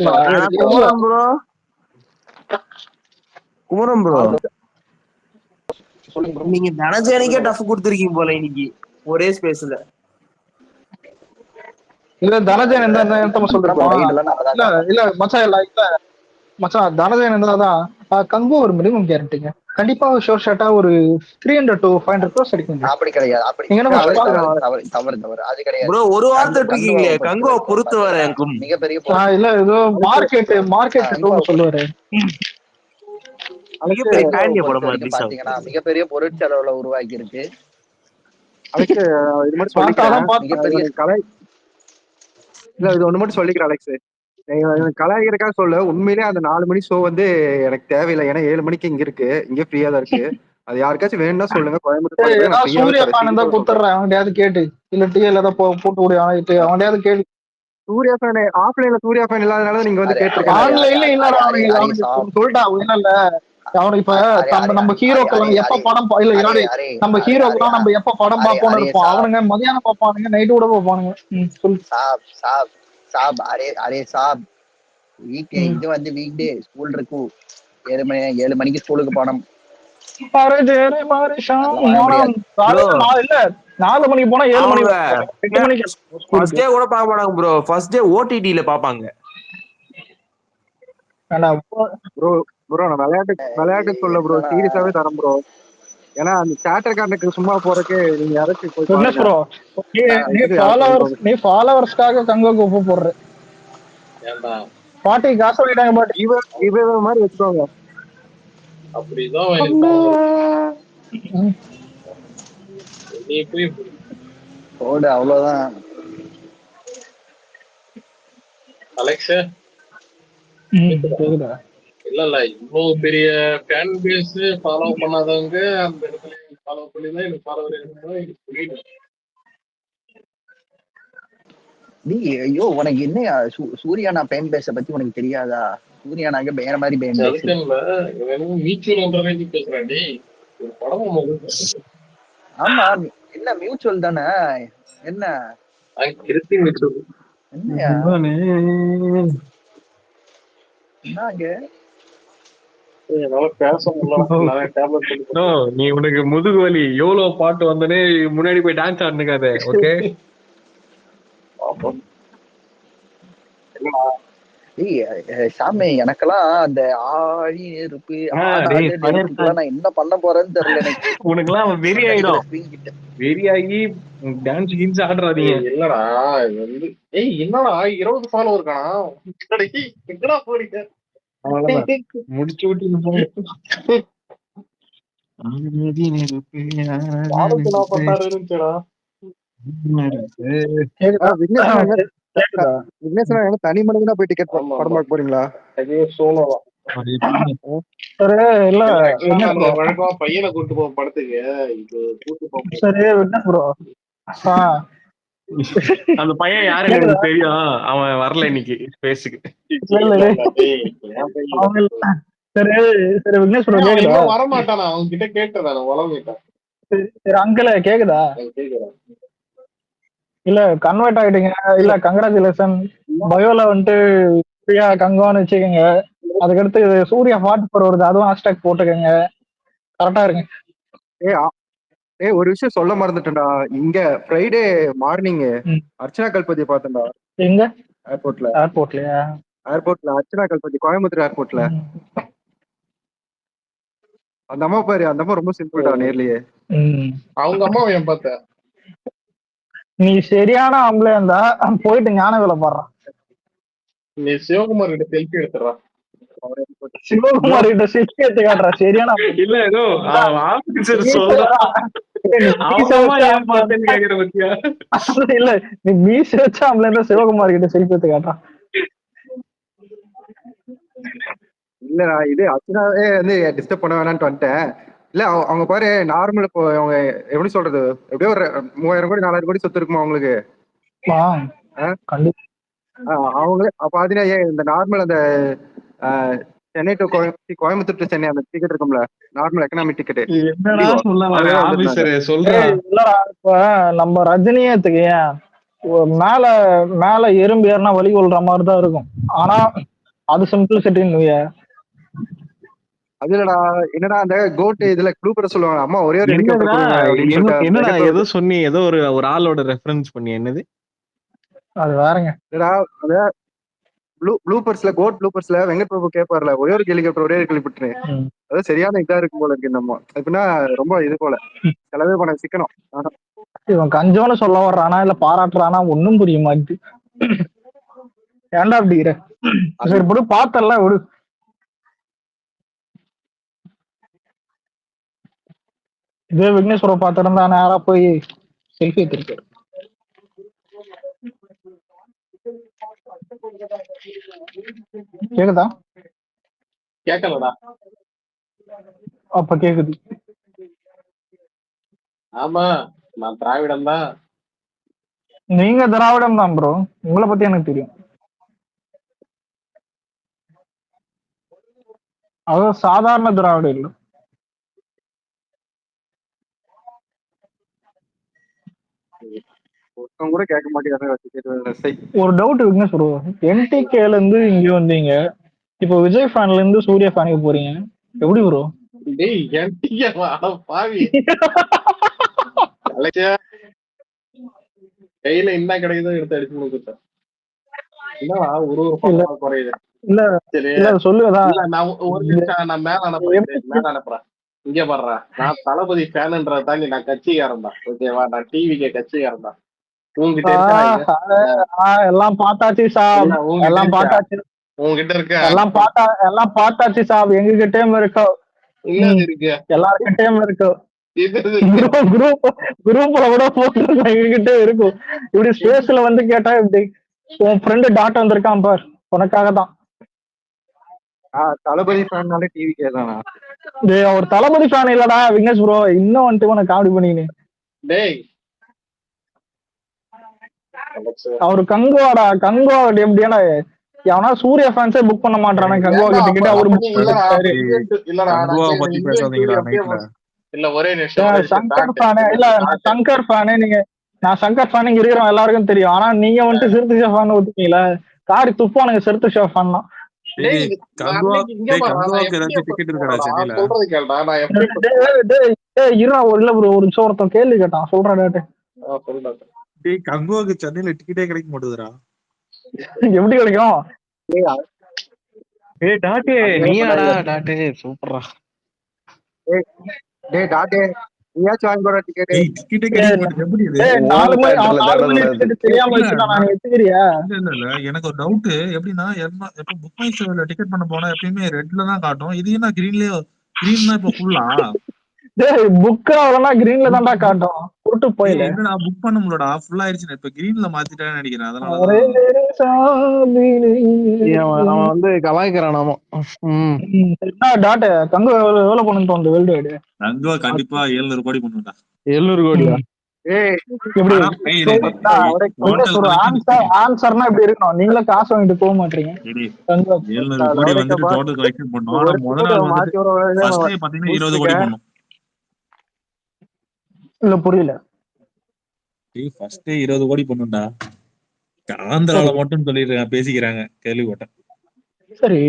குமரம் ப்ரோ நீங்க தனஜானிக்கே டஃப் கொடுத்துருக்கீங்க போல இன்னைக்கு ஒரே ஸ்பேஸ்ல. இல்ல தனஜன் எந்த சொல்றேன். இல்ல மச்சான் இல்ல மச்சான் தனஜன் என்னதான் கங்கோ ஒரு மினிமம் கேரண்டிங்க. கண்டிப்பா ஷோர் ஷாட்டா ஒரு 300 to 500 crores அடிக்கும். அப்படி கிடையாது, அப்படி தவறு. அது கிடையாது ப்ரோ. ஒரு வார்த்தை இருக்கீங்களே கங்கோ பொறுத்து வர மிகப்பெரிய இல்ல ஏதோ மார்க்கெட் சொல்லுவாரு. பாத்தீங்கன்னா மிகப்பெரிய பொருட்செலவுல உருவாக்கி இருக்கு. அதுக்கு இது மட்டும் சொல்லிக்கிறேன் கலை. இல்ல இது ஒண்ணு மட்டும் சொல்லிக்கிறேன் அலெக்ஸ், கலாய்க்கிறக்காக சொல்ல. உண்மையிலே அந்த 4 மணி ஷோ வந்து எனக்கு தேவையில்லை. ஏன்னா 7 மணிக்கு இங்க இருக்கு, இங்கே ஃப்ரீயா தான் இருக்கு. அது யாருக்காச்சும் வேணும்னா சொல்லுங்க, கோயம்புத்தூர் நான் ஏதாவது ஃப்ரீயாவே சூர்யா தரேன், ஃபேன் இருந்தா சீரியஸாவே சொல்றேன். குத்துறேன் அவன்கிட்டயாவது கேட்டு, இல்ல டிஎல் ஏதாவது போட்டு விடு அவன்கிட்டயாவது கேட்டு. சூர்யா ஃபேன் ஆஃப்லைன்ல சூர்யா ஃபேன் இல்லாதனால நீங்க வந்து கேட்டிருக்கேன். ஆன்லைன்ல இல்லடா அவனுக்கு சொல்லிட்டா இல்ல அவனுக்கு இப்ப நம்ம ஹீரோக்கெல்லாம் எப்ப படம் இல்ல யாரு நம்ம ஹீரோக்கெல்லாம் நம்ம எப்ப படம் பார்ப்போம்னு இருப்போம், அவனுங்க மதியானம் பார்ப்பானுங்க, நைட்டு கூட பார்ப்பானுங்க. இது வந்து வீக் டே ஸ்கூல் இருக்கும், 7 மணிக்கு ஸ்கூலுக்கு போனோம். 4 மணிக்கு போனா 7 மணிக்கு 8 மணிக்கு ஃபர்ஸ்ட் டே கூட பார்க்க மாட்டாங்க ப்ரோ, ஃபர்ஸ்ட் டே ஓடிடில பாப்பாங்க. ப்ரோ நான் விளையாட்டு சொல்ல ப்ரோ, சீரியஸாவே தரேன் ப்ரோ. ஏன்னா அந்த தியேட்டர்காரனுக்கு சும்மா போறதுக்கு நீங்க யாராச்சும் போய் பாருங்க. நீ ஃபாலோவர்ஸ்க்காக தங்கக்கு உப்பு போடுற பாட்டி காசு வாங்கிட்டாங்க பாட்டி இவ மாதிரி வச்சுக்கோங்க. அப்படிதான் போடு அவ்வளவுதான். அலெக்ஸ் இல்ல இவ்வளவு பெரிய ஃபேன் பேஸ் ஃபாலோ பண்ணாதவங்க அந்த இடத்துல ஃபாலோ பண்ணிதான் எனக்கு ஃபாலோ எனக்கு புரியல. ஐயோ உனக்கு என்ன சூர்யானா பேன் பேஸ பத்தி உனக்கு தெரியாதா? சூர்யானாக வேற மாதிரி பேன் பேஸ். பேசுறாண்டி படம். ஆமா என்ன மியூச்சுவல் தானே, என்ன நீ உனக்கு முதுகு வலி எவ்வளவு பாட்டு வந்தனே முன்னாடி போய் டான்ஸ் ஆடுனுக்காத. ஓகே சாமி எனக்கெல்லாம் அந்த ஆழி நெருப்பு நான் என்ன பண்ண போறேன்னு தெரியல எனக்கு. உனக்கெல்லாம் வெறி ஆயிடும், வெறியாகி டான்ஸ் கீன்ஸ் ஆடுறாதீங்க. இல்லடா இது வந்து என்னடா 20 ஃபாலோ இருக்கானா எங்கடா போறீங்க முடிச்சு விட்டு தனி மனிதனா போய் டிக்கெட் படம் பார்க்க போறீங்களா? பையனை கூட்டு போவோம் படத்துக்கு, இது கூட்டு போவோம். சரி ப்ரோ அந்த பையன் யாருன்னு எனக்கு தெரியும், அவன் வரல இன்னைக்கு ஸ்பேஸுக்கு. வரமாட்டானா அவங்க கிட்ட கேட்டதான உலகிட்ட. சரி அங்கிள் கேக்குதா? இல்ல கன்வெர்ட் ஆயிடுங்க, இல்ல கங்க்ராச்சுலேஷன் பயோல வந்துட்டு சூர்யா கங்கம்னு வச்சுக்கோங்க. அதுக்கடுத்து சூர்யா 44 வருது, அதுவும் ஹேஷ்டாக் போட்டுக்கோங்க. கரெக்டா இருங்க. ஒரு விஷயம் சொல்ல மறந்துட்டேன்டா, இங்க ஃப்ரைடே மார்னிங் அர்ச்சனா கல்பதி பார்த்தேன்டா. எங்க? ஏர்போர்ட்லயா? அர்ச்சனா கல்பதி கோயம்புத்தூர் ஏர்போர்ட்ல. அந்த அம்மா பாரு, அந்த அம்மா ரொம்ப சிம்பிள்டா நேர்லயே. அவங்க அம்மா ஏன் பார்த்த? நீ சரியான ஆம்பளை இருந்தா போயிட்டு ஞான வேலை பாடுறான். நீ சிவகுமார் கிட்ட செல்ஃபி எடுத்துறா. சிவகுமார் கிட்ட செல்ஃபி எடுத்து காட்டுறா. சரியான இல்ல ஏதோ ஆபீசர் சொல்றான், இல்ல நீ மீச வச்சா ஆம்பளை இருந்தா சிவகுமார் கிட்ட செல்ஃபி எடுத்து காட்டுறான். இல்லடா இது அர்ச்சனாவே வந்து டிஸ்டர்ப் பண்ண வேணாம்னு வந்துட்டேன். இல்ல அவங்க பாரு நார்மல், இப்போ அவங்க எப்படி சொல்றது, எப்படியோ ஒரு 3000 கோடி 4000 கோடி சொத்து இருக்குமா அவங்களுக்கு. அவங்களே பாத்தீங்கன்னா இந்த நார்மல் அந்த சென்னை டு கோயம்புத்தூர் டு சென்னை அந்த டிக்கெட் இருக்கும்ல, நார்மல் எக்கனாமிக் டிக்கெட். இப்ப நம்ம ரஜினியத்துக்கு மேல மேல எறும்பு ஏறினா வலி கொள்ற மாதிரிதான் இருக்கும், ஆனா அது சிம்பிளிசிட்டின்னு. அதுலடா என்னடா அந்த கோட் இதுல ப்ளூபர் சொல்லுவாங்க, அம்மா ஒரே ஒரு என்னடா ஏதோ சொன்னி, ஏதோ ஒரு ஆளோட ரெஃபரன்ஸ் பண்ணி என்னது அது வேறங்க. ப்ளூபர்ஸ்ல கோட் ப்ளூபர்ஸ்ல வெங்கட் பிரபு கேட்பார்ல, ஒரே ஒரு ஹெலிகாப்டர் ஒரே ஒரு ஹெலிகாப்டர். அது சரியான இதா இருக்கும் போல இருக்கு நம்ம. எப்படின்னா ரொம்ப இது போல செலவே பண்ண சிக்கணும். இவன் கஞ்சோன்னு சொல்ல வர்றானா இல்ல பாராட்டுறானா ஒன்னும் புரிய மாட்டேது. ஏன்டா அப்படி சரி விடு, பார்த்தல விடு. இதே விக்னேஸ்வர பார்த்திருந்தா நேரா போய் செல்ஃபி எடுத்திருக்காரு. கேக்குதா? கேட்கலடா. அப்ப கேக்குது. ஆமா நான் திராவிடம் தான். நீங்க திராவிடம் தான் ப்ரோ, உங்களை பத்தி எனக்கு தெரியும். அது சாதாரண திராவிடம் இல்ல. கூட கேட்க மாட்டேங்கிறாங்க. ஒரு டவுட் இருக்குங்க சொல்லுவோம், என்டிகேல இருந்து இங்க வந்தீங்க, இப்போ விஜய் ஃபேன்ல இருந்து சூர்யா ஃபேனுக்கு போறீங்க, எப்படி ப்ரோ? டேய் என்டிகே பாவி கையில என்ன கிடைக்குதோ எடுத்து அடிச்சு கொடுத்துட்டேன். என்னடா ஒரு குறையுது. இல்ல சொல்லுதா, நான் ஒரு நிமிஷம் நான் மேல அனுப்புறேன். இங்க பாடுறேன், நான் தளபதி ஃபேனுன்றத தாண்டி நான் கட்சிக்காரன் தான். ஓகேவா, நான் டிவிக்கு கட்சிக்காரன் தான். எல்லாம் பார்த்தாச்சு சாப், எல்லாம் பார்த்தாச்சு, உங்ககிட்ட இருக்க எல்லாம் பார்த்தாச்சு சாப், எங்க கிட்டயும் இருக்கோ, எல்லார்கிட்டயும் இருக்கும், குரூப்ல கூட போட்டு எங்ககிட்ட இருக்கும். இப்படி ஸ்பேஸ்ல வந்து கேட்டா இப்படி உன் ஃப்ரெண்டு டாட் வந்திருக்கான் பார், உனக்காக தான். தளபதி ஃபேன்னாலே டிவிக்கே தானா? டேய் அவர் தளபதி ஃபேன் இல்லடா விக்னேஷ் ப்ரோ, இன்னும் வந்துட்டு உனக்கு காமெடி பண்ணிக்கினு. டேய் அவரு கங்குவாடா, கங்குவா எப்படியானா எவனா சூர்யா ஃபேன்ஸே புக் பண்ண மாட்டானே கங்குவா கிட்ட, அவரு புக் பண்ணாரு. இல்ல ஒரே நிமிஷம், சங்கர் ஃபேனே இல்ல, சங்கர் ஃபேனே நீங்க, நான் சங்கர் ஃபேன் இங்க இருக்கிறோம் எல்லாருக்கும் தெரியும். ஆனா நீங்க வந்துட்டு சிறுத்தை ஷா ஃபேன் ஒத்துக்கீங்களா? காரி துப்பானுங்க சிறுத்தை ஷா ஃபேன் தான். ஒருத்தன் கேள்வி கேட்டான், சொல்றேன் கங்குவாக்கு சென்னையில டிக்கெட்டே கிடைக்க மாட்டேதுடா. எப்படி கிடைக்கும்? சூப்பரா. டேய் டாட்டே நீயாச்சும் வாங்கி போற டிக்கெட். டிக்கெட்டே கிடைக்க மாட்டேது. எப்படி இது? இல்ல எனக்கு ஒரு டவுட், எப்படின்னா எப்ப புக் மை ஷோல டிக்கெட் பண்ண போனா எப்பயுமே ரெட்ல தான் காட்டும், இது என்ன கிரீன்லயே, கிரீன் தான் இப்ப ஃபுல்லா. டேய் புக் ஆவலனா கிரீன்ல தான்டா காட்டும், குருட்டு போயில. என்னடா புக் பண்ண முடியலடா, ஃபுல்லா ஆயிருச்சு. இப்ப கிரீன்ல மாத்திட்டேன்னு நினைக்கிறேன். அதனால அவன் வந்து கலாய்க்கிறான். நாம டாட் கங்கு எவ்வளவு பண்ணு தோணுது வேர்ல்டு வைடு? கங்குவா கண்டிப்பா 700 கோடி பண்ணுடா. 700 கோடியா? ஆன்சர்னா இப்படி இருக்கணும், நீங்களும் காசு வாங்கிட்டு போக மாட்டீங்க. 700 கோடி வந்துட்டு டோட்டல் கலெக்ஷன் பண்ணோம். ஆனா முதல் நாள் வந்து ஃபர்ஸ்ட் டே பாத்தீங்கன்னா 20 கோடி பண்ணோம். இல்ல புரியல. ஃபர்ஸ்ட் டே 20 கோடி பண்ணுடா. ஆந்திரால மட்டும் சொல்லிருக்காங்க, பேசிக்கிறாங்க, கேள்விப்பட்டேன். சரி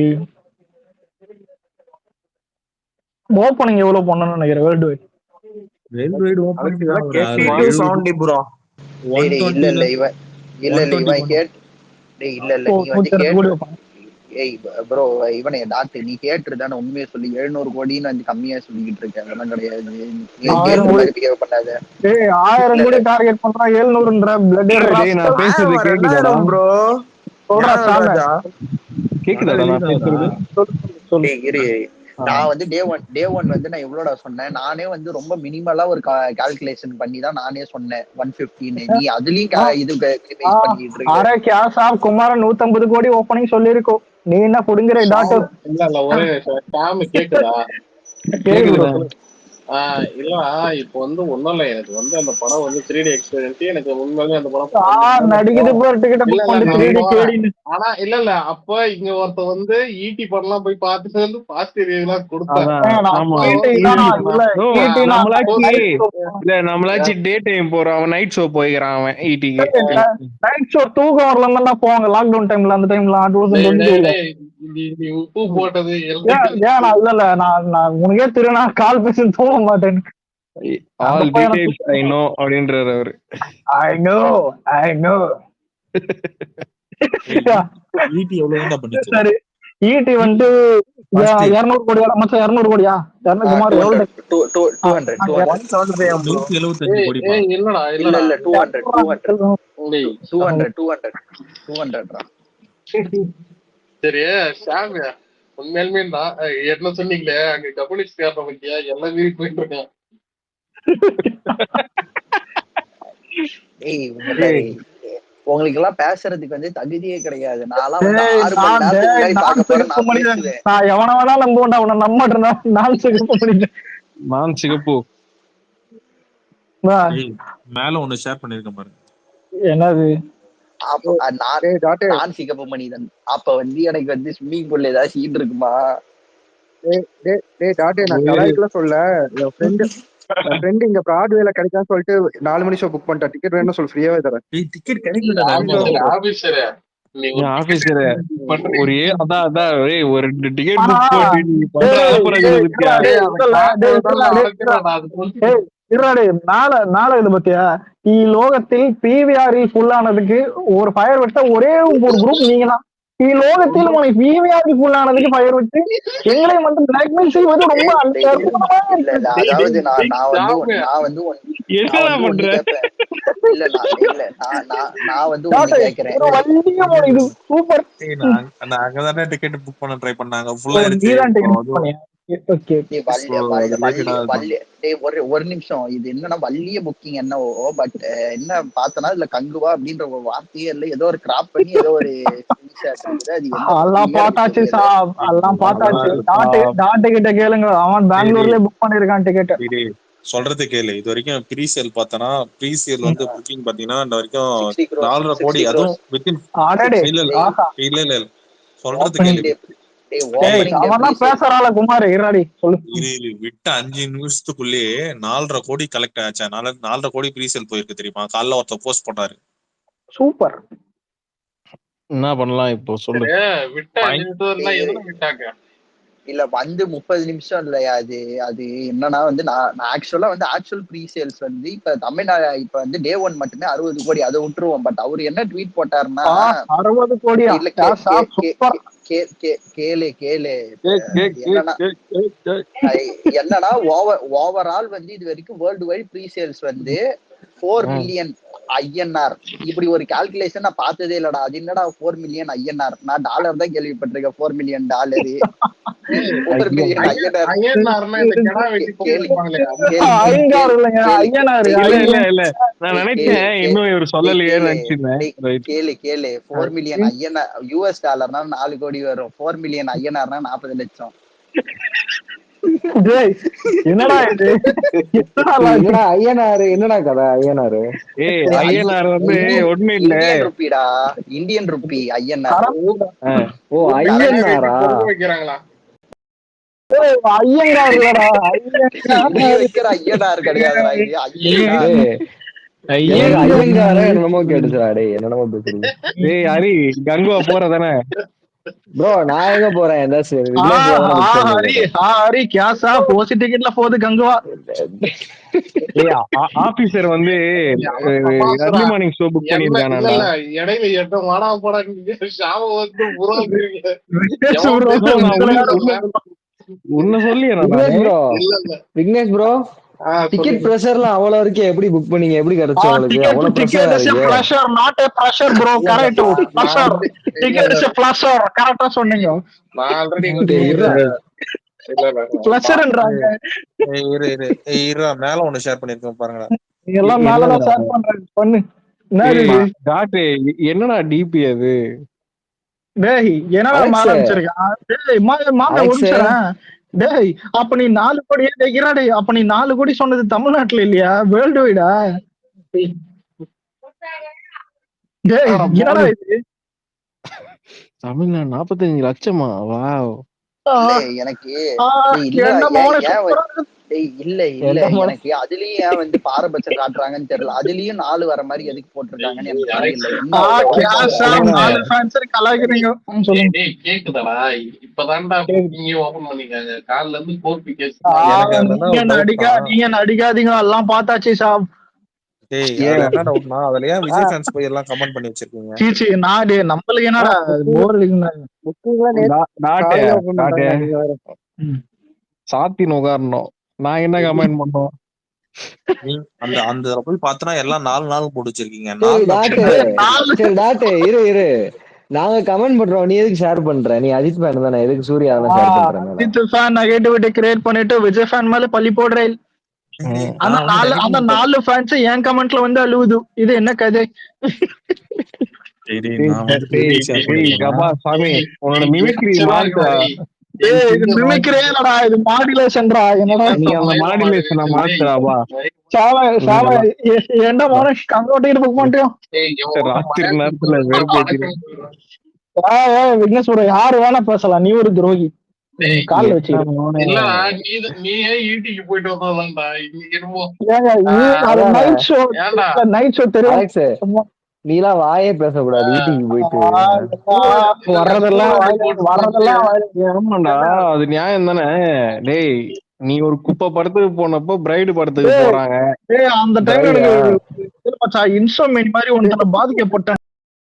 ஓபனிங் எவ்வளவு பண்ணணும்னு நினைக்கிறேன் world wide? World wide opening இல்ல ப்ரோ இவனே டாக்டர் நீ கேட்டு தானே உண்மையை சொல்லி 700 கோடின்னு வந்து கம்மியா சொல்லிக்கிட்டு இருக்க. அதெல்லாம் கிடையாது. 1000 கோடி டார்கெட் பண்றா 700ன்ற பிளட். நான் பேசுறது கேக்குதா ப்ரோ? சொல்றா சாமி, கேக்குதா நான் பேசுறது? சொல்லு. நான் வந்து டே ஒன் வந்து நான் எவ்வளோடா சொன்னேன், நானே வந்து ரொம்ப மினிமலா ஒரு கால்குலேஷன் பண்ணி தான் நானே சொன்னேன் 150. நீ அதுலயும் இது பண்ணிட்டு இருக்க. குமாரன் 150 கோடி ஓப்பனிங் சொல்லிருக்கோம், நீ என்ன புடுங்குற டாக்டர்? இல்ல ஒரே கேக்குதா? இல்ல இப்ப வந்து ஒண்ணும் இல்ல, எனக்கு வந்து அந்த படம் வந்து 3D எக்ஸ்பீரியன்ஸ் எனக்கு உண்மையிலே அந்த படம் நடிக்குது. ஆனா இல்ல அப்ப இங்க ஒருத்த வந்து ஈட்டி படம்லாம் போய் பார்த்துட்டு வந்து பாசிட்டிவ் ரிவ்யூலாம் கொடுத்தாங்க. நம்மளாச்சு டே டைம் போறோம், அவன் நைட் ஷோ போய்க்கிறான். அவன் ஈட்டிக்கு நைட் ஷோ தூக்கம் வரலன்னா போவாங்க லாக்டவுன் டைம்ல. அந்த டைம்ல உப்பு போட்டது இல்ல நான் உனக்கே தெரியும், நான் கால் பேசி தூங்க மாட்டேன். ஆல் டீடைல்ஸ் ஐ நோ அப்படின்றாரு அவரு. ஐ நோ ஈட்டி எவ்வளவு பண்ணுச்சு? சரி ஈட்டி வந்து 200 கோடியா மச்சான்? 200 கோடியா? சுமார் எவ்வளவு? 175 கோடி. இல்ல 200 சரி சாமி, உண்மையாலுமே தான் என்ன சொன்னீங்களே அங்க கம்யூனிஸ்ட் காரண பத்தியா எல்லாம் வீடு போயிட்டு இருக்கேன். உங்களுக்கு எல்லாம் பேசுறதுக்கு வந்து தகுதியே கிடையாது. நான் எவன வேணா நம்புவேன்டா, உன்னை நம்ப மாட்டேன். நான் சிகப்பு. மேல ஒண்ணு ஷேர் பண்ணிருக்கேன் பாருங்க. என்னது? நான் சிகப்பு மனிதன். அப்ப வந்து எனக்கு வந்து ஸ்விம்மிங் பூல்ல ஏதாவது சீன் இருக்குமா? நான் கலாய்க்கெல்லாம் சொல்ல. என் ஃப்ரெண்ட் இங்க பிராட்வேல கிடைக்கான்னு சொல்லிட்டு 4 மணி ஷோ புக் பண்ணிட்டா. டிக்கெட் வேணும்னு சொல்லி ஃப்ரீயாவே தரேன். டிக்கெட் கிடைக்கல. ஆபீசர் ஒரு அதான் ஒரு 2 டிக்கெட் புக் பண்ணி நீங்க பண்ற நாளை பத்தியா லோகத்தில் பிவிஆர் ஃபுல்லானதுக்கு ஒரு ஃபயர் விட்ட ஒரே ஒரு குரூப் நீங்க தான். லோகத்தில் உனக்கு பிவிஆர் ஃபுல்லானதுக்கு ஃபயர் விட்டு எங்களை மட்டும் பிளாக்மெயில் செய்வது ரொம்ப அதாவது நான் வந்து சூப்பர். அங்கதானே டிக்கெட் புக் பண்ண ட்ரை பண்ணாங்க. ஃபுல்லா ஒரு நிமிஷம். இது என்னன்னா வள்ளிய புக்கிங் என்னவோ, பட் என்ன பார்த்தனா இதுல கங்குவா அப்படின்ற ஒரு வார்த்தையே இல்ல. ஏதோ ஒரு கிராப் பண்ணி ஏதோ ஒரு எல்லாம் பார்த்தாச்சு சாப், எல்லாம் பார்த்தாச்சு. டாட் கிட்ட கேளுங்க, அவன் பெங்களூர்ல புக் பண்ணிருக்கான் டிக்கெட். சொல்றது கேளு. இது வரைக்கும் ப்ரீசேல் பார்த்தனா, ப்ரீசேல் வந்து புக்கிங் பாத்தீங்கன்னா இந்த வரைக்கும் 4.5 கோடி. அதுவும் வித்தின் இல்ல சொல்றது கேளு. பேசுறால குமார் இராடி சொல்லு. விட்ட 5 நிமிஷத்துக்குள்ளேயே 4.5 கோடி கலெக்ட் ஆச்சா. 4.5 கோடி ப்ரீசேல் போயிருக்கு தெரியுமா? காலைல ஒருத்தர் போஸ்ட் பண்ணாரு. சூப்பர். என்ன பண்ணலாம் இப்போ சொல்லு. இல்ல வந்து 30 நிமிஷம் இல்லையா? அது என்னன்னா வந்து நான் ஆக்சுவலா வந்து ஆக்சுவல் ப்ரீ சேல்ஸ் வந்து இப்ப தமிழ்நாடு இப்ப வந்து டே 1 மட்டுமே 60 கோடி. அதை விட்டுருவோம். பட் அவரு என்ன ட்வீட் போட்டாருன்னா 60 கோடி என்னன்னா ஓவரால் வந்து இது வரைக்கும் வேர்ல்டு வைட் ப்ரீ சேல்ஸ் வந்து 4 மில்லியன் INR. இப்படி ஒரு கால்குலேஷன் நான் பார்த்ததே இல்லடா. அது என்னடா 4 மில்லியன் INR? நான் டாலர் தான் கேள்விப்பட்டிருக்கேன். 4 மில்லியன் டாலரு, 4 மில்லியன் கேளு. 4 மில்லியன் INR US டாலர்னா 4 கோடி வரும். 4 மில்லியன் INRனா 40 லட்சம். என்னடா இது? என்னடா கதை? ஐஎன்ஆர் வந்து ஒண்ணு இல்ல, இந்தியன் ருப்பி INR. ஓ ஐஎன்ஆரா? ஐயனார் கிடையாதுடா. என்னமோ கேட்டுச்சுடா. டேய் என்னமோ பேசுறீங்க? டேய் ஹரி, கங்குவா போறதானே ப்ரோ? நான் எங்க போறேன்? ஆபீசர் வந்து early morning show புக் பண்ணிருக்கானே. இடையில எட்ட வாடா போடா ஷாவ வந்து உன்ன சொல்லி விக்னேஷ் ப்ரோ, டிக்கெட் பிரஷர்லாம் அவ்வளவு இருக்கே. எப்படி புக் பண்ணீங்க? எப்படி கிடைச்சு உங்களுக்கு? அவ்வளவு pressure not a pressure bro. Correct. Pressure ticket is a pressure. கரெக்ட்டா சொன்னீங்க. நான் ஆல்ரெடி பிரஷர்ன்றாங்க. இரு மேல ஒன்னு ஷேர் பண்ணிருக்கேன் பாருங்க. எல்லாம் மேல தான் ஷேர் பண்றேன். பண்ணு. என்னடா டிபி அது? டேய் என்னடா மாற வச்சிருக்கான்? டேய் மாமா ஓடிச்சறேன். டேய் அப்ப நீ 4 கோடி டேய்றாடே. அப்ப நீ 4 கோடி சொன்னது தமிழ்நாட்டுல இல்லையா? வேர்ல்டு வைடா? டேய் என்னடா இது? தமிழ்நாடு 45 லட்சமா? வாவ். எனக்கு எனக்கு அதுலயும் வந்து பாரபட்சம் காட்டுறாங்கன்னு தெரியல. அதுலயும் 4 வர மாதிரி எதுக்கு போட்டிருக்காங்கன்னு எனக்கு கேக்குதாடா? இப்பதான்டா ஓபன் பண்ணிருக்காங்க. காலைல இருந்து கோர்ட் கேஸ். நீங்க நடிக்காதீங்க, எல்லாம் பார்த்தாச்சு சாப். அதுல ஏன் விஜய் ஃபேன்ஸ் போய் எல்லாம் கமெண்ட் பண்ணி வச்சிருக்கீங்க? சீச்சி நாடே நம்மளுக்கு என்னடா போர் சாத்தி நோகாரணும். நான் என்ன கமெண்ட் பண்ணோம்? அந்த போய் பார்த்தனா எல்லாம் 4 நாள் போட்டு வச்சிருக்கீங்க. இரு நாங்க கமெண்ட் பண்றோம், நீ எதுக்கு ஷேர் பண்ற? நீ அஜித் ஃபேன் தானே, எதுக்கு சூர்யா ஷேர் பண்ற? அஜித் ஃபேன் நெகட்டிவிட்டி கிரியேட் பண்ணிட்டு விஜய் ஃபேன் மேல பழி போடுறேன். அந்த 4 ஃபேன்ஸ் என் கமெண்ட்ல வந்து அழுவுது. இது என்ன கதை? சாமி உன்னோட மிமிக்ரி இது மிமிக்ரே இல்லடா, இது மாடுலேஷன்டா. என்னடா நீ அந்த மாடுலேஷனை மாத்துறாவா? என்ன மோனேஷ் அங்கோட்டிட்டு புக் பண்ணிட்டோம் ராத்திரி நேரத்துல வெறுப்பேத்தி விக்னேஷ் ப்ரோ யாரு வேணா பேசலாம், நீ ஒரு துரோகி. கால வச்சு நைட் ஷோ தெரியும். நீலாம் வாயே பேசக்கூடாது வீட்டுக்கு போயிட்டு வர்றதெல்லாம். ஆமாண்டா, அது நியாயம் தானே. டேய் நீ ஒரு குப்பை படத்துக்கு போனப்போ பிரைடு படத்துக்கு போறாங்க. அந்த டைம்ல இன்ஸ்ட்ருமெண்ட் மாதிரி ஒன்று பாதிக்கப்பட்ட